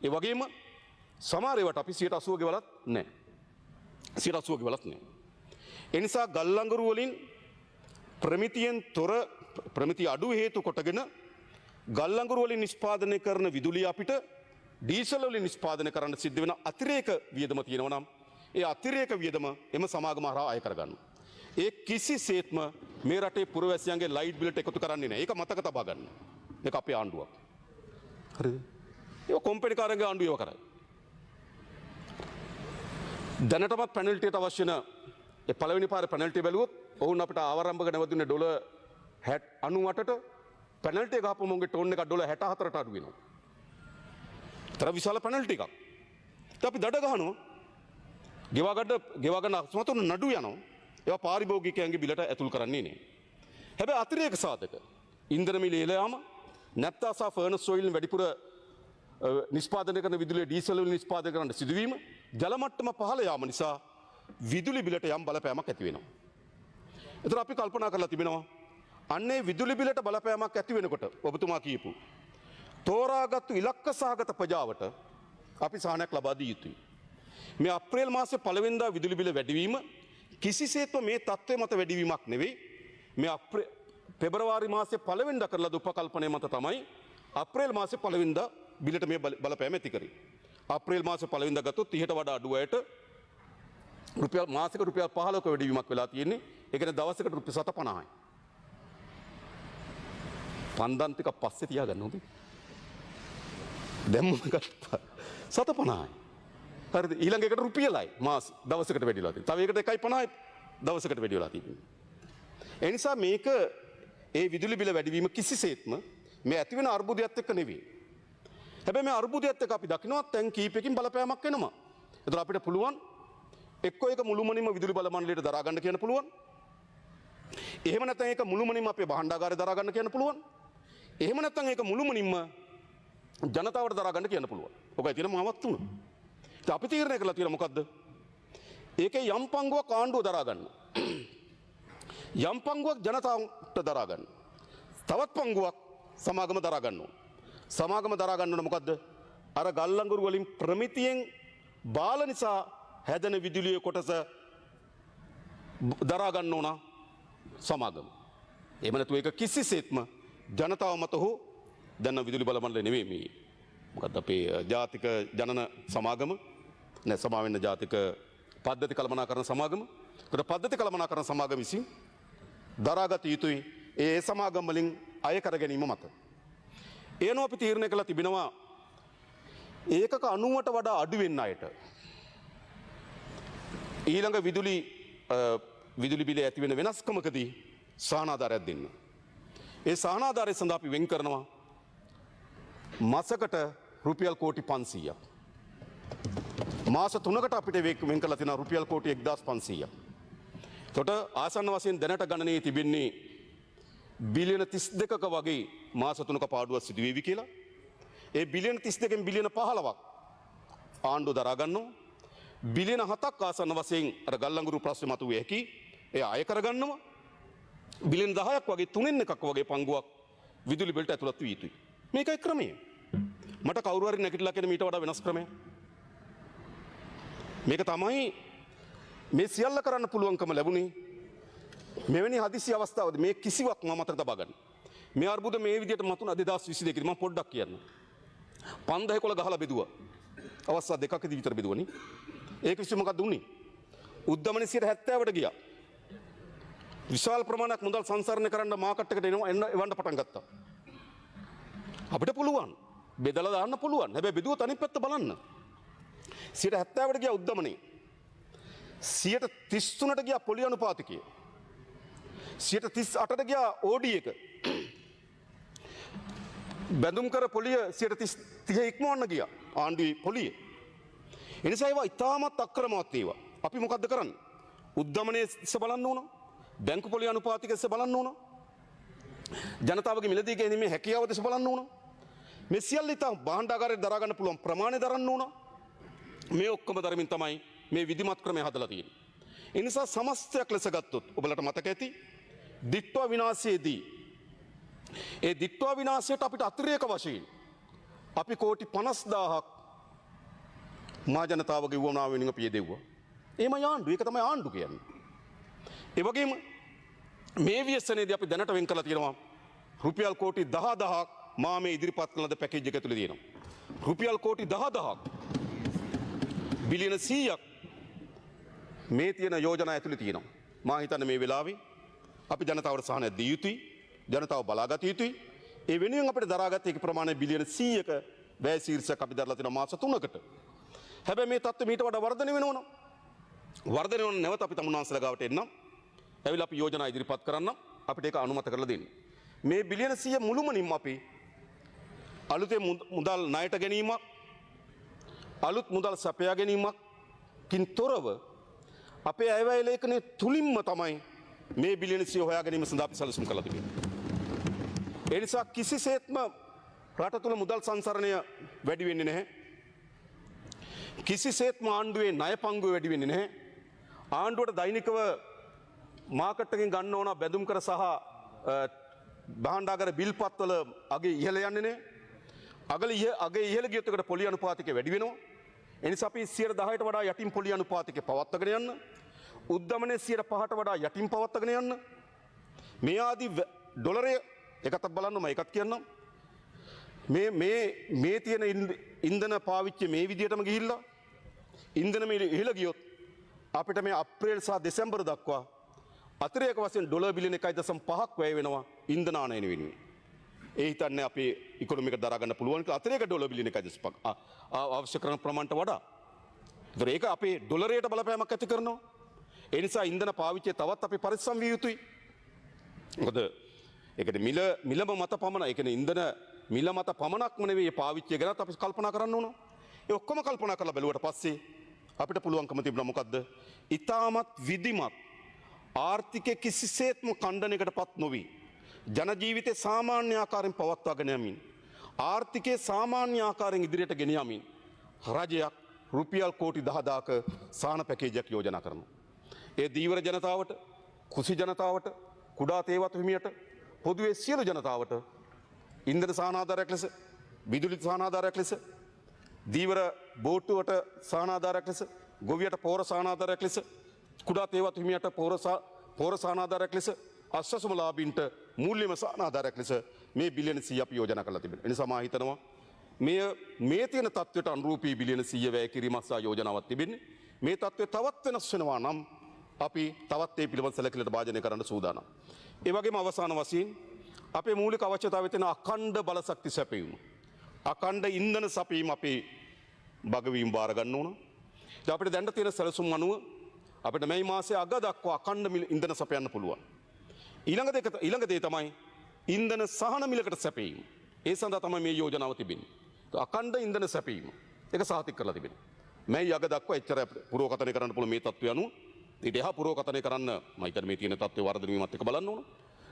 ඒ වගේම සමහර ඒවාට අපි 180 ගෙවලත් නැහැ. 180 ගෙවලත් නැහැ. ඒ නිසා ගල් අඟුරු වලින් ප්‍රමිතියෙන් තොර ප්‍රමිතිය අඩු හේතු කොටගෙන ගල් අඟුරු වලින් නිෂ්පාදනය කරන විදුලිය අපිට ඩීසල් වලින් නිෂ්පාදනය කරන්න සිද්ධ වෙන අතිරේක වියදම තියෙනවා නම් ඒ අතිරේක වියදම එම සමාගම හරහා අය කරගන්න. ඒ කිසිසේත්ම මේ රටේ පුරවැසියන්ගේ ලයිට් බිලට එකතු කරන්නේ නැහැ. ඒක මතක තබා ගන්න. මේක අපේ ආණ්ඩුවක්. හරිද? ඒක කොම්පැනි කාරයන්ගේ ආණ්ඩුව ඒව කරයි. දැනටමත් පෙනල්ටියට අවශ්‍ය නැ ඒ පළවෙනි පාරේ පෙනල්ටි බැලුවොත් ඔවුන් අපිට ආවරම්භක නැවතුනේ ඩොලර් 98ට පෙනල්ටි එක ගහපුවම උන්ගේ ටෝන් එක ඩොලර් 64ට අඩු වෙනවා. තර විශාල පෙනල්ටි එකක්. ඉතින් අපි දඩ ගහනවා. ගෙවා ගන්න අසමතුන නඩු යනවා. ඒවා පාරිභෝගිකයන්ගේ බිලට ඇතුල් කරන්නේ නැහැ. හැබැයි අතිරේක සාධක ඉන්ධන මිල ඉහළ යාම, නැප්තා සහ ෆර්නස් ඔයිල් වැඩිපුර නිෂ්පාදනය කරන විදුලිය ඩීසල් වලින් නිෂ්පාදනය කරන්න සිදුවීම, ජල මට්ටම පහළ යාම නිසා විදුලි බිලට යම් බලපෑමක් ඇති වෙනවා. ඒතර අපි කල්පනා කරලා තිබෙනවා අන්නේ විදුලි බිලට බලපෑමක් ඇති වෙනකොට ඔබතුමා කියපු තෝරාගත්තු ඉලක්ක සහගත ප්‍රජාවට අපි සහනයක් ලබා දිය යුතුයි. මේ අප්‍රේල් මාසේ පළවෙනිදා විදුලි බිල වැඩිවීම කිසිසේත්ම මේ තත්ත්වය මත වැඩිවීමක් නෙවෙයි. මේ පෙබරවාරි මාසේ පළවෙනිදා කරලා දුප කල්පනය මත තමයි අප්‍රේල් මාසේ පළවෙනිදා බිලට මේ බලපෑම ඇති කරේ. අප්‍රේල් මාසේ පළවෙනිදා ගත්තොත් 30ට වඩා අඩු අයට රුපියල් මාසික රුපියල් 15ක වැඩිවීමක් වෙලා තියෙන්නේ. ඒ කියන්නේ දවසකට රුපියල් 750යි. පන්දන් ටික පස්සේ තියාගන්න හොඳේ. දැන් මොකක්ද 750යි. හරිද? ඊළඟ එකට රුපියලයි මාස දවසකට වැඩිලා තියෙන්නේ. තව එකට 1.50යි දවසකට වැඩිලා තියෙන්නේ. ඒ නිසා මේක ඒ විදුලි බිල වැඩිවීම කිසිසේත්ම මේ ඇති වෙන අර්බුදයත් එක්ක නෙවෙයි. හැබැයි මේ අර්බුදයත් එක්ක අපි දකිනවා තැන් කීපයකින් බලපෑමක් එනවා. ඒතර අපිට පුළුවන් එක්කෝ ඒක මුළුමනින්ම විදුලි බල මණ්ඩලයට දරා ගන්න කියන්න පුළුවන්. එහෙම නැත්නම් ඒක මුළුමනින්ම අපේ භාණ්ඩාගාරේ දරා ගන්න කියන්න පුළුවන්. එහෙම නැත්නම් ඒක මුළුමනින්ම ජනතාවට දරා ගන්න කියන්න පුළුවන්. ඔකයි තියෙන මාවත් තුන. ඉතින් අපි තීරණය කළා තියෙන මොකද්ද? ඒකේ යම් පංගුවක් ආණ්ඩුව දරා ගන්න. යම් පංගුවක් ජනතාවට දරා ගන්න. තවත් පංගුවක් සමාගම දරා ගන්න ඕන. සමාගම දරා ගන්න ඕන මොකද්ද? අර ගල්ලංගුරු වලින් ප්‍රමිතියෙන් බාල නිසා හැදෙන විදුලියේ කොටස දරා ගන්න ඕන සමාගම. එහෙම නැතුව ඒක කිසිසේත්ම ජනතාව මත හෝ දැන් විදුලි බල මණ්ඩලය නෙවෙයි මේ. මොකද්ද අපේ ජාතික ජනන සමාගම නෑ සමා වෙන්න ජාතික පද්ධති කළමනාකරණ සමාගම. ඒකට පද්ධති කළමනාකරණ සමාගම විසින් දරාගත යුතුයි ඒ සමාගම් වලින් අය කර ගැනීම මත. එනෝ අපි තීරණය කළා තිබෙනවා ඒකක 90ට වඩා අඩු වෙන්න අයට ඊළඟ විදුලි බිල ඇති වෙන වෙනස්කමකදී සහනාධාරයක් දෙන්න. ඒ සහනාධාරය සඳහා අපි වෙන් කරනවා මාසකට රුපියල් කෝටි 500ක්. මාස 3කට අපිට වෙන් කරලා තියෙනවා රුපියල් කෝටි 1500ක්. එතකොට ආසන්න වශයෙන් දැනට ගණනයේ තිබෙන්නේ බිලියන 32ක වගේ මාස 3ක පාඩුවක් සිදු වෙවි කියලා. ඒ බිලියන 32කින් බිලියන 15ක් ආණ්ඩුව දරා ගන්නවා. බිලියන 7ක් ආසන්න වශයෙන් අර ගල්ලංගුරු ප්‍රශ්නේ මතුවේ හැකි ඒ අය කරගන්නවා. බිලියන 10ක් වගේ 3න් එකක් වගේ පංගුවක් විදුලි බිලට ඇතුළත් වී යුතුයි. මේකයි ක්‍රමය. මට කවුරු හරි නැගිටලා කියන මීට වඩා වෙනස් ක්‍රමයක්. මේක තමයි මේ සියල්ල කරන්න පුළුවන්කම ලැබුණේ මෙවැනි හදිසි අවස්ථාවකදී මේ කිසිවක් මම මතක තබා ගන්න. මේ අර්බුද මේ විදිහට මතුන 2022 දී මම පොඩ්ඩක් කියන්න. 5000 ගහලා බෙදුවා. අවස්ථා දෙකකදී විතර බෙදුවනේ. ඒක විශ්ව මොකක්ද උනේ? උද්දමනේ 70ට ගියා. විශාල ප්‍රමාණයක් මුදල් සංසරණය කරන්න මාකට් එකට එවන්න පටන් ගත්තා. අපිට පුළුවන් බෙදලා දාන්න පුළුවන්. හැබැයි බෙදුවොත් අනිත් පැත්ත බලන්න. 70ට ගියා උද්දමනේ. 33ට ගියා පොලි අනුපාතිකය. 38ට ගියා ඕඩි එක. බැඳුම් කර පොලිය 30 ඉක්මවන්න ගියා ආණ්ඩුවේ පොලිය. එනිසා ඒවා ඉතාමත් අක්‍රමවත් ඒවා. අපි මොකද්ද කරන්නේ? උද්දමනයේ ඉස්ස බලන්න ඕන. බැංකු පොලිය අනුපාතිකය ඉස්ස බලන්න ඕන. ජනතාවගේ මිලදී ගැනීමේ හැකියාව ඉස්ස බලන්න ඕන. මේ සියල්ල ඉතාම භාණ්ඩාගාරයේ දරා ගන්න පුළුවන් ප්‍රමාණය දරන්න ඕන. මේ ඔක්කොම ධර්මින් තමයි මේ විධිමත් ක්‍රමය හදලා තියෙන්නේ. ඒ නිසා සමස්තයක් ලෙස ගත්තොත් ඔබලට මතක ඇති දිට්ඨා විනාශයේදී ඒ දිට්ඨා විනාශයට අපිට අතිරේක වශයෙන් අපි කෝටි 50000ක් මා ජනතාවගේ වුණා වෙනින් අපි දෙව්වා. එහෙම ආණ්ඩු. ඒක තමයි ආණ්ඩු කියන්නේ. ඒ වගේම මේ ව්‍යසනයේදී අපි දැනට වෙන් කරලා තියෙනවා රුපියල් කෝටි 10000ක් මා මේ ඉදිරිපත් කළ ලද පැකේජ් එක ඇතුලේ තියෙනවා. රුපියල් කෝටි 10000ක් බිලියන 100ක් මේ තියෙන යෝජනා ඇතුලේ තියෙනවා. මා හිතන්නේ මේ වෙලාවේ අපි ජනතාවට සහනයක් දී යුතුයි. ජනතාව බලාගත යුතුයි. ඒ වෙනුවෙන් අපිට දරාගත හැකි ප්‍රමාණය බිලියන 100ක වැය ශීර්ෂයක් අපි දරලා තියෙනවා මාස 3කට. හැබැයි මේ තත්ත්වය මීට වඩා වර්ධනය වෙනවා. වර්ධනය වෙන නැවත අපි තමුන්වන්සලා ගාවට එන්නම්. ඇවිල්ලා අපි යෝජනා ඉදිරිපත් කරන්න අපිට ඒක අනුමත කරලා දෙන්න. මේ බිලියන 100 මුළුමනින්ම අපි අලුතෙන් මුදල් ණයට ගැනීමක් අලුත් මුදල් සපයා ගැනීමකින් තොරව අපේ අයවැය ලේඛනයේ තුලින්ම තමයි මේ බිලියන 100 හොයා ගැනීම සඳහා අපි සැලසුම් කළා තිබෙනවා. ඒ නිසා කිසිසේත්ම රට තුල මුදල් සංසරණය වැඩි වෙන්නේ නැහැ. කිසිසේත්ම ආණ්ඩුවේ ණය පංගුව වැඩි වෙන්නේ නැහැ. ආණ්ඩුවට දෛනිකව මාකට් එකෙන් ගන්න ඕන බැඳුම් කර සහ භාණ්ඩාගාර බිල්පත්වල අගේ ඉහළ යන්නේ නැහැ. අගේ ඉහළ ගියොත් ඒකට පොලි අනුපාතිකය වැඩි වෙනවා. ඒ නිසා අපි 10%ට වඩා යටින් පොලි අනුපාතිකය පවත්වාගෙන යන්න. උද්දමනයේ 5%ට වඩා යටින් පවත්වාගෙන යන්න. මේ ආදී ඩොලරය එකක් බලන්න මම එකක් කියන්නම්. මේ තියෙන ඉන්ධන පාවිච්චි මේ විදිහටම ගිහිල්ලා ඉන්ධන මිල ඉහළ ගියොත් අපිට මේ අප්‍රේල් සහ දෙසැම්බර් දක්වා අතිරේක වශයෙන් ඩොලර් බිලියන 1.5ක් වැය වෙනවා ඉන්ධන ආනයන වෙනුවෙන්. ඒ හිතන්නේ අපේ ඉකොනොමි එක දරා ගන්න පුළුවන් කියලා අතිරේක ඩොලර් බිලියන 1.5ක් අවශ්‍ය කරන ප්‍රමාණයට වඩා. ඒතර ඒක අපේ ඩොලරයට බලපෑමක් ඇති කරනවා. ඒ නිසා ඉන්ධන පාවිච්චිය තවත් අපි පරිස්සම් විය යුතුයි. මොකද ඒකද මිලම මත පමණ ඒ කියන්නේ ඉන්ධන මිල මත පමණක්ම නෙවෙයි පාවිච්චිය ගැනත් අපි කල්පනා කරන්න ඕන. ඒ ඔක්කොම කල්පනා කරලා බැලුවට පස්සේ අපිට පුළුවන්කම තිබුණා මොකද්ද? ඊටමත් විධිමත් ආර්ථිකයේ කිසිසේත්ම ඛණ්ඩනයකටපත් නොවි ජන ජීවිතේ සාමාන්‍ය ආකාරයෙන් පවත්වාගෙන යමින් ආර්ථිකයේ සාමාන්‍ය ආකාරයෙන් ඉදිරියට ගෙන යමින් රජයක් රුපියල් කෝටි 10000ක සාහන පැකේජයක් යෝජනා කරනවා. ඒ දීවර ජනතාවට, කුසි ජනතාවට, කුඩා තේවත් හිමියට, පොදුවේ සියලු ජනතාවට ඉන්ධන සාහනාධාරයක් ලෙස, විදුලි සාහනාධාරයක් ලෙස, දීවර බෝට්ටුවට සාහනාධාරයක් ලෙස, ගොවියට පෝර සාහනාධාරයක් ලෙස, කුඩා තේවත් හිමියට පෝර සාහනාධාරයක් ලෙස, අස්වැසුමලාභීන්ට මූල්‍යම සාහනාධාරයක් ලෙස මේ බිලියන 100 අපි යෝජනා කරලා තිබෙනවා. ඒ නිසා මා හිතනවා මේ තියෙන තත්ත්වයට අනුරූපී බිලියන 100 වැය කිරීමක් සහ යෝජනාවක් තිබෙන්නේ. මේ තත්ත්වය තවත් වෙනස් වෙනවා නම් අපි තවත් ඒ පිළිබඳ සැලකිලිට භාජනය කරන්න සූදානම්. ඒ වගේම අවසාන වශයෙන් අපේ මූලික අවශ්‍යතාවය තියෙන අඛණ්ඩ බලශක්ති සැපයීම. අඛණ්ඩ ඉන්ධන සැපයීම අපේ බගවීම් බාර ගන්න ඕන. දැන් අපිට දැන් තියෙන සැලසුම් අනුව අපිට මේ මාසයේ අග දක්වා අඛණ්ඩ ඉන්ධන සැපයන්න පුළුවන්. ඊළඟ දේ තමයි ඉන්ධන සහන මිලකට සැපයීම. ඒ සඳහා තමයි මේ යෝජනාව තිබෙන්නේ. අඛණ්ඩ ඉන්ධන සැපයීම. ඒක සාතික කරලා තිබෙනවා. මේ යග දක්වා එච්චර පුරෝකතනය කරන්න පුළුවන් මේ තත්ත්වය අනුව ඊට එහා පුරෝකතනය කරන්න මම හිතන්නේ මේ තියෙන තත්ත්වය වර්ධනය වීමත් එක්ක බලන්න ඕන.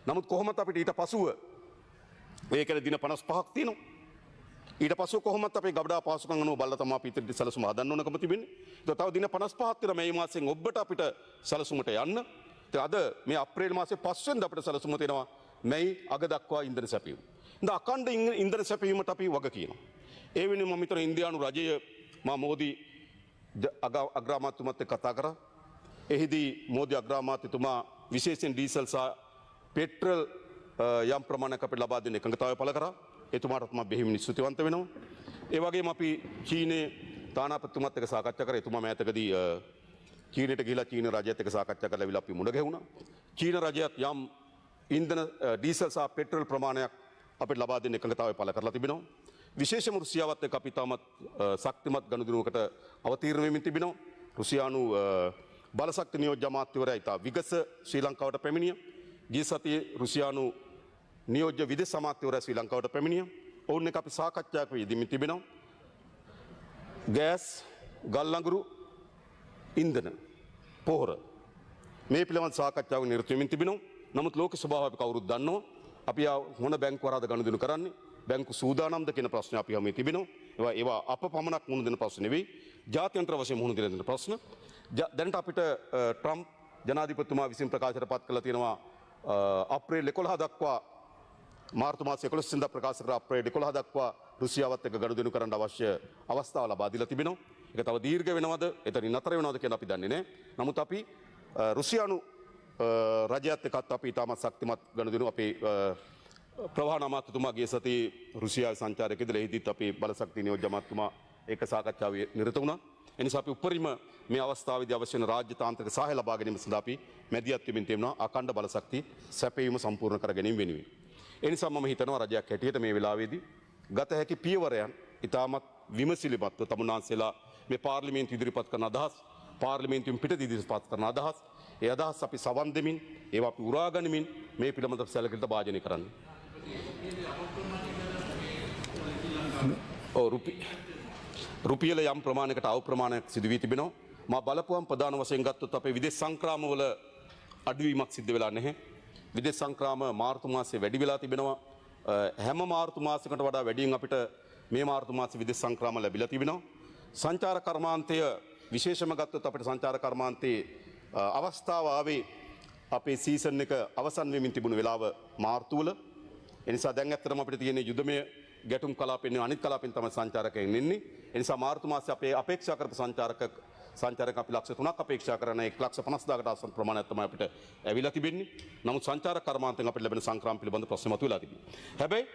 නමුත් කොහොමත් අපිට ඊට පසුව ඒකේ දින 55ක් තියෙනවා. ඊට පසුව කොහොමත් අපේ ගබඩා පාසුකම් අනුව බලලා තමයි අපි ඉතින් සැලසුම හදන්න ඕනකම තිබෙන්නේ. ඒක තව දින 55ක් තියෙන මේ මාසෙන් ඔබට අපිට සැලසුමට යන්න. ඉතින් අද මේ අප්‍රේල් මාසේ 5 වෙනිදා අපිට සැලසුම තියෙනවා මේ අග දක්වා ඉන්ධන සැපයීම. ඉතින් අඛණ්ඩ ඉන්ධන සැපයීමට අපි වග කියනවා. ඒ වෙනුවෙන් මම හිතන ඉන්දියානු රජය මා මෝදි අග්‍රාමාත්‍යතුමත් එක්ක කතා කරා. එහිදී මෝදි අග්‍රාමාත්‍යතුමා විශේෂයෙන් ඩීසල් සහ පෙට්‍රල් යම් ප්‍රමාණයක් අපිට ලබා දෙන්න එකඟතාවය පළ කරා. එතුමාටත් මම බෙහෙවින් ස්තුතිවන්ත වෙනවා. ඒ වගේම අපි චීනයේ තානාපතිතුමත් එක්ක සාකච්ඡා කරා. එතුමා මෑතකදී චීනයට ගිහිලා චීන රජයත් එක්ක සාකච්ඡා කරලා විලා අපි මුණ ගැහුණා. චීන රජයත් යම් ඉන්ධන ඩීසල් සහ පෙට්‍රල් ප්‍රමාණයක් අපිට ලබා දෙන්න එකඟතාවය පළ කරලා තිබෙනවා. විශේෂම රුසියාවත් එක්ක අපි තාමත් ශක්තිමත් ගනුදෙනුවකට අවතීර්ණ වෙමින් තිබෙනවා. රුසියානු බලශක්ති නියෝජ්‍ය අමාත්‍යවරයා ඉතා විගස ශ්‍රී ලංකාවට පැමිණිය. ගිය සතියේ රුසියානු නියෝජ්‍ය විදේශ අමාත්‍යවරයා ශ්‍රී ලංකාවට පැමිණිය. ඔවුන් එක්ක අපි සාකච්ඡාවක් යෙදෙමින් තිබෙනවා. ගෑස්, ගල් අඟුරු, ඉන්ධන, පොහොර මේ පිළිබඳ සාකච්ඡාවක් නිරත වෙමින් තිබෙනවා. නමුත් ලෝක ස්වභාවය අපි කවුරුත් දන්නවා. අපි මොන බැංකු වරාද ගනුදෙනු කරන්නේ? බැංකු සූදානම්ද කියන ප්‍රශ්න අපි හැමෝම තිබෙනවා. ඒවා අප පමණක් මුහුණ දෙන ප්‍රශ්න නෙවෙයි. ජාත්‍යන්තර වශයෙන් මුහුණ දෙන ප්‍රශ්න. දැනට අපිට ට්‍රම්ප් ජනාධිපතිතුමා විසින් ප්‍රකාශයට පත් කළා තියෙනවා අප්‍රේල් 11 දක්වා මාර්තු මාසයේ 11 වෙනිදා ප්‍රකාශ කර අප්‍රේල් 11 දක්වා රුසියාවත් එක්ක ගනුදෙනු කරන්න අවශ්‍ය අවස්ථාව ලබා දීලා තිබෙනවා. ඒක තව දීර්ඝ වෙනවද? එතනින් නතර වෙනවද කියන අපි දන්නේ නැහැ. නමුත් අපි රුසියානු රජයත් එක්කත් අපි තාමත් ශක්තිමත් ගනුදෙනු අපේ ප්‍රවාහන අමාත්‍යතුමා ගිය සතියේ රුසියාවේ සංචාරකයෙක් ඉදලා එහිදීත් අපේ බලශක්ති නියෝජ්‍ය අමාත්‍යතුමා ඒක සාකච්ඡාවේ නිරත වුණා. එනිසා අපි උපරිම මේ අවස්ථාවේදී අවශ්‍ය වන රාජ්‍ය තාන්ත්‍රික සහාය ලබා ගැනීම සඳහා අපි මැදිහත් වෙමින් තියෙනවා අඛණ්ඩ බලශක්ති සැපයීම සම්පූර්ණ කර ගැනීම වෙනුවෙන්. ඒ නිසා මම හිතනවා රජයක් හැටියට මේ වෙලාවේදී ගත හැකි පියවරයන් ඉතාමත් විමසිලිමත්ව තමුන්නාන්සේලා මේ පාර්ලිමේන්තු ඉදිරිපත් කරන අදහස්, පාර්ලිමේන්තුවෙන් පිටත ඉදිරිපත් කරන අදහස්, ඒ අදහස් අපි සවන් දෙමින් ඒවා අපි උරා ගනිමින් මේ පිළිබඳව සැලකිලිට භාජනය කරන්න. රුපියල යම් ප්‍රමාණයකට අවප්‍රමාණයක් සිදු වී තිබෙනවා. මා බලපුවම් ප්‍රධාන වශයෙන් ගත්තොත් අපේ විදේශ සංක්‍රාමවල අඩුවීමක් සිද්ධ වෙලා නැහැ. විදේශ සංක්‍රාම මාර්තු මාසයේ වැඩි වෙලා තිබෙනවා. හැම මාර්තු මාසයකට වඩා වැඩියෙන් අපිට මේ මාර්තු මාසයේ විදේශ සංක්‍රාම ලැබිලා තිබෙනවා. සංචාර කර්මාන්තය විශේෂම ගත්තොත් අපිට සංචාර කර්මාන්තයේ අවස්ථාව ආවේ අපේ සීසන් එක අවසන් වෙමින් තිබුණු වෙලාව මාර්තු වල. ඒ නිසා දැන් ඇත්තටම අපිට තියෙන යුදමය ගැටුම් කලාපෙන් අනිත් කලාපෙන් තමයි සංචාරකයන් එන්නේ. ඒ නිසා මාර්තු මාසයේ අපේ අපේක්ෂා කරපු සංචාරක අපි ලක්ෂ 3ක් අපේක්ෂා කරන 1,50,000කට ආසන්න ප්‍රමාණයක් තමයි අපිට ඇවිල්ලා තිබෙන්නේ. නමුත් සංචාරක කර්මාන්තයෙන් අපිට ලැබෙන සංක්‍රාම පිළිබඳ ප්‍රශ්න මතුවලා තිබෙනවා. හැබැයි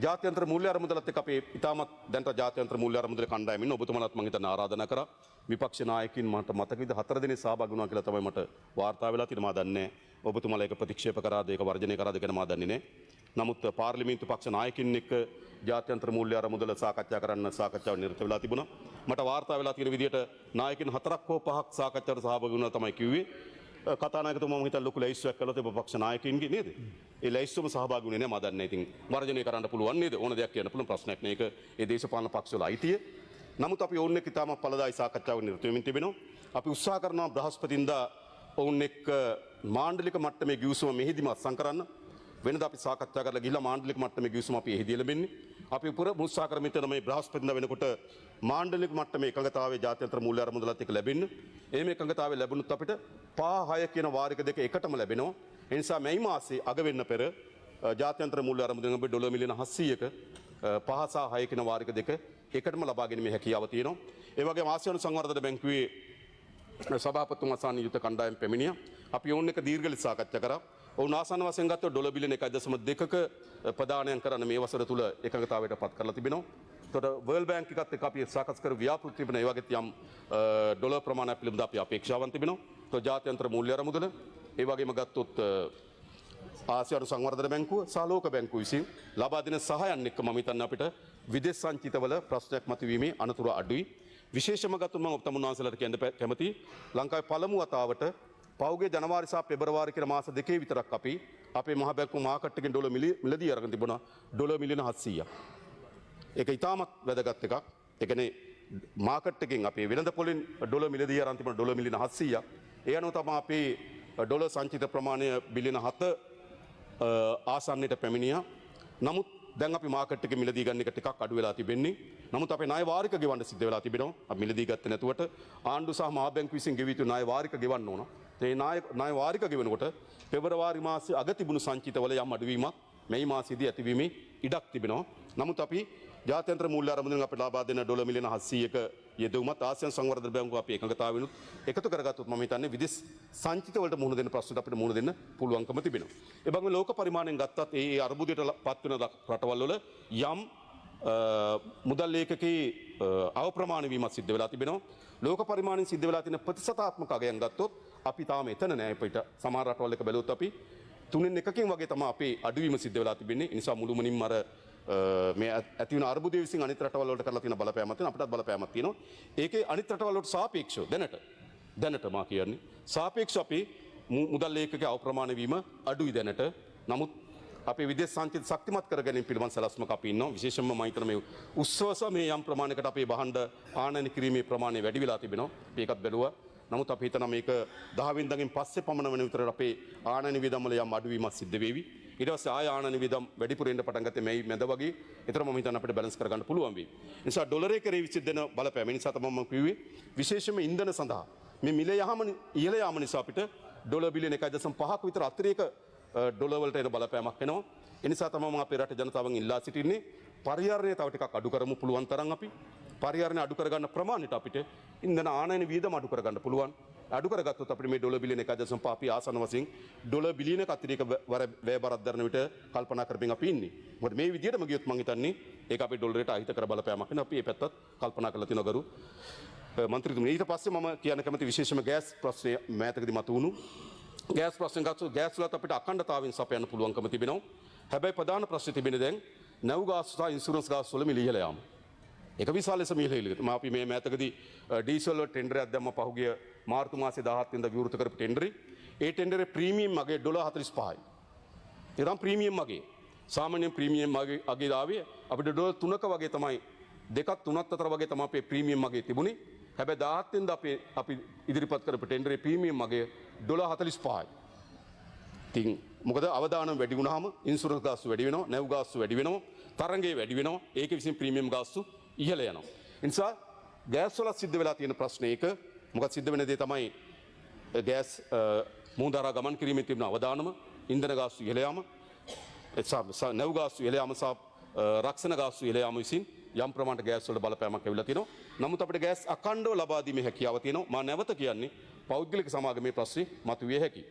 ජාත්‍යන්තර මූල්‍ය අරමුදලත් එක්ක අපි ඉතාමත් දැන්ට ජාත්‍යන්තර මූල්‍ය අරමුදල කණ්ඩායමින් ඔබතුමාලත් මම හිතන්නේ ආරාධනා කරා. විපක්ෂ නායකින් මට මතක විදිහට 4 දෙනෙක් සහභාගී වුණා කියලා තමයි මට වාර්තා වෙලා තියෙනවා. මම දන්නේ නැහැ ඔබතුමාලා ඒක ප්‍රතික්ෂේප කරාද ඒක වර්ජනය කරාද කියලා මම දන්නේ නැහැ. නමුත් පාර්ලිමේන්තු පක්ෂ නායකින් එක්ක ජාත්‍යන්තර මූල්‍ය අරමුදල සාකච්ඡා කරන්න සාකච්ඡාව නිරත වෙලා තිබුණා. මට වාර්තා වෙලා තියෙන විදිහට නායකින් 4ක් හෝ 5ක් සාකච්ඡාවට සහභාගී වුණා තමයි කිව්වේ. කතානායකතුමා මම හිතන්නේ ලොකු ලැයිස්තුවක් කළොත් ඒ පක්ෂ නායකින්ගේ නේද? ඒ ලැයිස්තුවම සහභාගී වුණේ නැහැ. මම දන්නේ නැහැ. ඉතින් වර්ජනය කරන්න පුළුවන් නේද? ඕන දෙයක් කියන්න පුළුවන් ප්‍රශ්නයක් නේ. ඒක ඒ දේශපාලන පක්ෂවල අයිතිය. නමුත් අපි ඕන්න එක්ක ඉතාම පළදායි සාකච්ඡාවක් නිරත වෙමින් තිබෙනවා. අපි උත්සාහ කරනවා බ්‍රහස්පතින්දා ඔවුන් එක්ක මාණ්ඩලික මට්ටමේ ගිවිසුම මෙහිදීම අත්සන් කරන්න. වෙනද අපි සාකච්ඡා කරලා ගිහිල්ලා මාණ්ඩලික මට්ටමේ ගිවිසුම අපි එහිදී ලැබෙන්නේ. අපි උත්සාහ කරමින් තමයි බ්‍රහස්පතින්දා වෙනකොට මාණ්ඩලික මට්ටමේ එකඟතාවයේ ජාත්‍යන්තර මූල්‍ය අරමුදලත් එක්ක ලැබෙන්නේ. මේ එකඟතාවය ලැබුණොත් අපිට 5-6 කියන වාරික දෙක එකටම ලැබෙනවා. ඒ නිසා මේ මාසේ අග වෙන්න පෙර ජාත්‍යන්තර මූල්‍ය අරමුදලෙන් අපි ඩොලර් මිලියන 700ක 5-6 කියන වාරික දෙක එකටම ලබා ගැනීමේ හැකියාව තියෙනවා. ඒ වගේම ආසියානු සංවර්ධන බැංකුවේ සභාපතිතුමා සාන යුත කණ්ඩායම් පැමිණියා. අපි ඕන එක දීර්ඝ ලෙස සාකච්ඡා කරා. ඔවුන් ආසන්න වශයෙන් ගත්ත ඩොලර් බිලියන 1.2ක ප්‍රදානයන් කරන්න මේ වසර තුල එකඟතාවයට පත් කරලා තිබෙනවා. එතකොට වර්ල්ඩ් බැංක් එකත් එක්ක අපි සාකච්ඡා කර ව්‍යාපෘති තිබෙන ඒ වගේ යම් ඩොලර් ප්‍රමාණයක් පිළිබඳ අපි අපේක්ෂාවන් තිබෙනවා. එතකොට ජාත්‍යන්තර මූල්‍ය අරමුදල ඒ වගේම ගත්තොත් ආසියානු සංවර්ධන බැංකුව සහ ලෝක බැංකුව විසින් ලබා දෙන සහයන් එක්ක මම හිතන්නේ අපිට විදේශ සංචිතවල ප්‍රශ්නයක් මතුවීමේ අනතුරු අඩුයි. විශේෂම ගත්තොත් මම ඔබතුමන් වහන්සේලාට කියන්න කැමතියි ලංකාවේ පළමු වතාවට පෞගේ ජනවාරි සහ පෙබරවාරි කියන මාස දෙකේ විතරක් අපි අපේ මහ බැංකුව මාකට් එකෙන් ඩොලර් මිලදී අරගෙන තිබුණා ඩොලර් මිලියන 700ක්. ඒක ඉතාමත් වැදගත් එකක්. ඒ කියන්නේ මාකට් එකෙන් අපේ වෙළඳ පොලෙන් ඩොලර් මිලදී අරන් තිබුණා ඩොලර් මිලියන 700ක්. ඒ අනුව තමයි අපේ ඩොලර් සංචිත ප්‍රමාණය බිලියන 7 ආසන්නයට පැමිණියා. නමුත් දැන් අපි මාකට් එකේ මිලදී ගන්න එක ටිකක් අඩු වෙලා තිබෙන්නේ. නමුත් අපේ ණය වාරික ගෙවන්න සිද්ධ වෙලා තිබෙනවා. අපි මිලදී ගත්තේ නැතුවට ආණ්ඩු සහ මහා බැංකුව විසින් ගෙවිය යුතු ණය වාරික ගෙවන්න ඕන. ඒ ණය වාරික ගෙවනකොට පෙබරවාරි මාසයේ අග තිබුණු සංචිතවල යම් අඩුවීමක් මේ මාසයේදී ඇතිවීමේ ඉඩක් තිබෙනවා. නමුත් අපි ජාත්‍යන්තර මූල්‍ය අරමුදලෙන් අපිට ලබා දෙන ඩොලර් මිලියන 700ක යෙදවුමත් ආසියානු සංවර්ධන බැංකුව අපි එකඟතාවෙනුත් එකතු කරගත්තොත් මම හිතන්නේ විදේශ සංචිත වලට මුහුණ දෙන්න ප්‍රශ්නට අපිට මුහුණ දෙන්න පුළුවන්කම තිබෙනවා. ඒ වගේම ලෝක පරිමාණයෙන් ගත්තත් ඒ අර්බුදයට පත් වෙන රටවල් වල යම් මුදල් ලේඛකයේ අවප්‍රමාණ වීමක් සිද්ධ වෙලා තිබෙනවා. ලෝක පරිමාණයෙන් සිද්ධ වෙලා තියෙන ප්‍රතිශතාත්මක අගයන් ගත්තොත් අපි තාම එතන නෑ. අපිට සමහර රටවල් එක බැලුවොත් අපි 3/1කින් වගේ තමයි අපේ අඩුවීම සිද්ධ වෙලා තිබෙන්නේ. ඒ නිසා මුළුමනින්ම අර මේ ඇති වෙන අර්බුදය විසින් අනිත් රටවල් වලට කරලා තියෙන බලපෑමක් තියෙනවා. අපිටත් බලපෑමක් තියෙනවා. ඒකේ අනිත් රටවල් වලට සාපේක්ෂව දැනට මා කියන්නේ සාපේක්ෂව අපේ මුදල් ලේඛකයේ අවප්‍රමාණ වීම අඩුයි දැනට. නමුත් අපේ විදේශ සංචිත ශක්තිමත් කර ගැනීම පිළිබඳ සැලැස්මක් අපි ඉන්නවා. විශේෂයෙන්ම මම හිතන මේ උත්සව මේ යම් ප්‍රමාණයකට අපේ භාණ්ඩ ආනයන කිරීමේ ප්‍රමාණය වැඩි වෙලා තිබෙනවා. අපි ඒකත් බැලුවා. නමුත් අපි හිතනවා මේක 10 වෙනිදාගෙන් පස්සේ පමණ වෙන විතර අපේ ආනයන වියදම් වල යම් අඩුවීමක් සිද්ධ වෙවි. ඊට පස්සේ ආය ආනයන වියදම් වැඩිපුර එන්න පටන් ගත්තේ මේ මැද වගේ. ඒතර මම හිතන්නේ අපිට බැලන්ස් කරගන්න පුළුවන් වෙයි. ඒ නිසා ඩොලරේ කරේ විසින් දෙන බලපෑම නිසා තමයි මම කිව්වේ විශේෂයෙන්ම ඉන්ධන සඳහා මේ මිල ඉහළ යාම නිසා අපිට ඩොලර් බිලියන 1.5ක් විතර අතිරේක ඩොලර් වලට එන බලපෑමක් එනවා. ඒ නිසා තමයි මම අපේ රටේ ජනතාවන් ඉල්ලා සිටින්නේ පරිහරණය තව ටිකක් අඩු කරමු පුළුවන් තරම් අපි. පරිහරණය අඩු කරගන්න ප්‍රමාණයට අපිට ඉන්ධන ආනයන වියදම අඩු කරගන්න පුළුවන්. අඩු කරගත්තොත් අපිට මේ ඩොලර් බිලියන 1.5 අපි ආසන්න වශයෙන් ඩොලර් බිලියන අතිරේක වැය බරක් දරන විට කල්පනා කරමින් අපි ඉන්නේ. මොකද මේ විදිහටම ගියොත් මම හිතන්නේ ඒක අපේ ඩොලරයට අහිත කර බලපෑමක් වෙනවා. අපි මේ පැත්තත් කල්පනා කරලා තිනවා ගරු මන්ත්‍රීතුමනි. ඊට පස්සේ මම කියන්න කැමති විශේෂම ගෑස් ප්‍රශ්නය මෑතකදී මතුවුණු ගෑස් ප්‍රශ්න ගත්තොත් ගෑස් වලත් අපිට අඛණ්ඩතාවයෙන් සපයන්න පුළුවන්කම තිබෙනවා. හැබැයි ප්‍රධාන ප්‍රශ්නේ තිබෙන්නේ දැන් නැව් ගාස් සහ ඉන්ෂුරන්ස් ගාස් වල මිල ඉහළ යාම. ඒක විශාල ලෙස මිල ඉහළ. අපි මේ මෑතකදී ඩීසල් වල ටෙන්ඩරයක් දැම්ම පහුගිය මාර්තු මාසේ 17 වෙනිදා විවෘත කරපු ටෙන්ඩරේ. ඒ ටෙන්ඩරේ ප්‍රීමියම් අගේ ඩොලර් 45යි. ඊටම් ප්‍රීමියම් අගේ. සාමාන්‍ය ප්‍රීමියම් අගේ ආවේ අපිට ඩොලර් 3ක වගේ තමයි 2ක් 3ක් අතර වගේ තමයි අපේ ප්‍රීමියම් අගේ තිබුණේ. හැබැයි 17 වෙනිදා අපි ඉදිරිපත් කරපු ටෙන්ඩරේ ප්‍රීමියම් අගේ ඩොලර් 45යි. ඉතින් මොකද අවදානම් වැඩි වුණාම ඉන්ෂුරන්ස් ගාස්තු වැඩි වෙනවා, නැව් ගාස්තු වැඩි වෙනවා, තරංගේ වැඩි වෙනවා. ඒකේ විසින් ප්‍රීමියම් ගාස්තු ඉහළ යනවා. ඒ නිසා ගෑස් වල සිද්ධ වෙලා තියෙන ප්‍රශ්නේ ඒක. මොකද සිද්ධ වෙන දේ තමයි ගෑස් මුහුදරා ගමන් කිරීමේ තිබෙන අවදානම, ඉන්ධන ගාස්තු ඉහළ යාම, නැව් ගාස්තු ඉහළ යාම සහ රක්ෂණ ගාස්තු ඉහළ යාම විසින් යම් ප්‍රමාණයට ගෑස් වලට බලපෑමක් ඇවිල්ලා තිනවා. නමුත් අපිට ගෑස් අඛණ්ඩව ලබා දීමේ හැකියාව තියෙනවා. මා නැවත කියන්නේ පෞද්ගලික සමාගමේ ප්‍රශ්නේ මතුවිය හැකියි.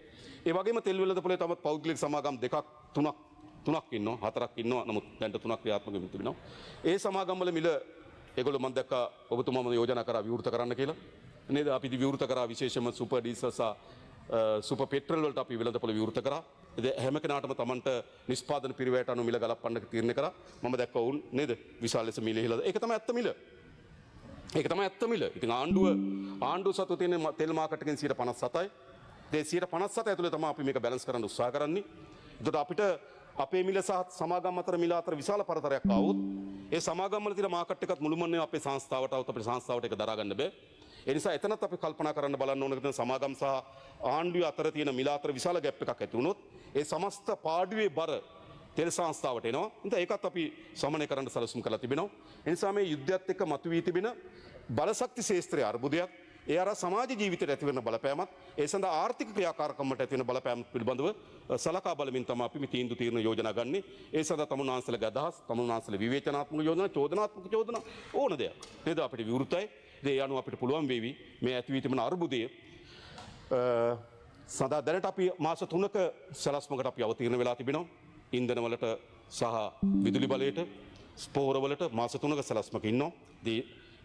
ඒ වගේම තෙල් වෙළඳපොලේ තවත් පෞද්ගලික සමාගම් දෙකක් තුනක් ඉන්නවා, හතරක් ඉන්නවා. නමුත් දැන් තුනක් ක්‍රියාත්මක වෙමින් තිබෙනවා. ඒ සමාගම් වල මිල ඒගොල්ලෝ මම දැක්කා ඔබතුමාම යෝජනා කරා විවෘත කරන්න කියලා. නේද? අපි විවෘත කරා විශේෂයෙන්ම සුපර් ඩීසල් සහ සුපර් පෙට්‍රල් වලට අපි වෙළඳපොළ විවෘත කරා. හැම කෙනාටම Tamanට නිෂ්පාදන පිරිවැයට අනුව මිල ගලපන්න තීරණය කරා. මම දැක්කා වුන් නේද? විශාල ලෙස මිල ඉහළ. ඒක තමයි ඇත්ත මිල. ඒක තමයි ඇත්ත මිල. ඉතින් ආණ්ඩුව සතු තියෙන තෙල් මාකට් එකෙන් 57යි. ඒ 57 ඇතුලේ තමයි අපි මේක බැලන්ස් කරන්න උත්සාහ කරන්නේ. ඒකට අපිට අපේ මිල සහ සමාගම් අතර මිල අතර විශාල පරතරයක් ආවොත් ඒ සමාගම් වල තියෙන මාකට් එකත් මුළුමනින්ම අපේ සංස්ථාවට આવුත් අපේ සංස්ථාවට ඒක දරා ගන්න බෑ. ඒ නිසා එතනත් අපි කල්පනා කරන්න බලන්න ඕන කියන සමාගම් සහ ආණ්ඩුව අතර තියෙන මිල අතර විශාල ගැප් එකක් ඇති වුණොත් ඒ සමස්ත පාඩුවේ බර තෙල් සංස්ථාවට එනවා. ඉතින් ඒකත් අපි සමනය කරන්න සැලසුම් කරලා තිබෙනවා. ඒ නිසා මේ යුද්ධයත් එක්ක මතුවී තිබෙන බලශක්ති ශේෂ්ත්‍රයේ අර්බුදයක්, ඒ අර සමාජ ජීවිතයට ඇතිවන බලපෑමත්, ඒ සඳහා ආර්ථික ක්‍රියාකාරකමට ඇතිවන බලපෑම පිළිබඳව සලකා බලමින් තමයි අපි මේ තීන්දුව తీරන යෝජනා ගන්නේ. ඒ සඳහා තමුන්වහන්සේලගේ අදහස්, තමුන්වහන්සේලා විවේචනාත්මක යෝජනා, චෝදනාත්මක යෝජනා ඕන දෙයක් නේද අපිට විවෘතයි. ඒ අනුව අපිට පුළුවන් වේවි මේ ඇති වී තිබෙන අර්බුදය සඳහා දැනට අපි මාස 3ක සැලැස්මකට අපි අවතීර්ණ වෙලා තිබෙනවා. ඉන්ධන වලට සහ විදුලි බලයට, ස්පෝර වලට මාස 3ක සැලැස්මක ඉන්නවා.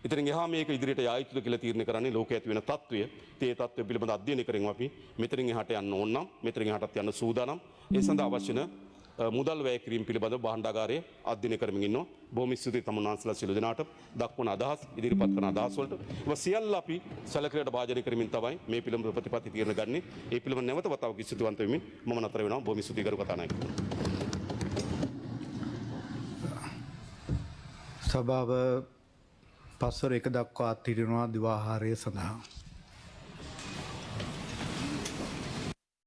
ඉතින් එහා මේක ඉදිරියට යා යුතුද කියලා තීරණය කරන්නේ ලෝකයේ ඇති වෙන තත්ත්වය. ඒ තත්ත්වය පිළිබඳ අධ්‍යයනය කරගෙන අපි මෙතනින් එහාට යන්න ඕන නම් මෙතනින් එහාටත් යන්න සූදානම්. ඒ සඳහා අවශ්‍ය මුදල් වැය කිරීම පිළිබඳව භාණ්ඩාගාරයේ අධ්‍යයනය කරමින් ඉන්නවා. බොහොම ස්තුතියි තමුන්වහන්සේලා සියලු දෙනාට දක්වන අදහස්, ඉදිරිපත් කරන අදහස් වලට. ඒවා සියල්ල අපි සැලකලට භාජනය කරමින් තමයි මේ පිළිබඳව ප්‍රතිපත්ති තීරණ ගන්නේ. ඒ පිළිබඳව නැවත වතාවක් ස්තුතිවන්ත වෙමින් මම නතර වෙනවා. බොහොම ස්තුතියි ගරු කතානායක. සභාව පස්වර 1 දක්වා අත්හිටිනවා දිවාහාරය සඳහා.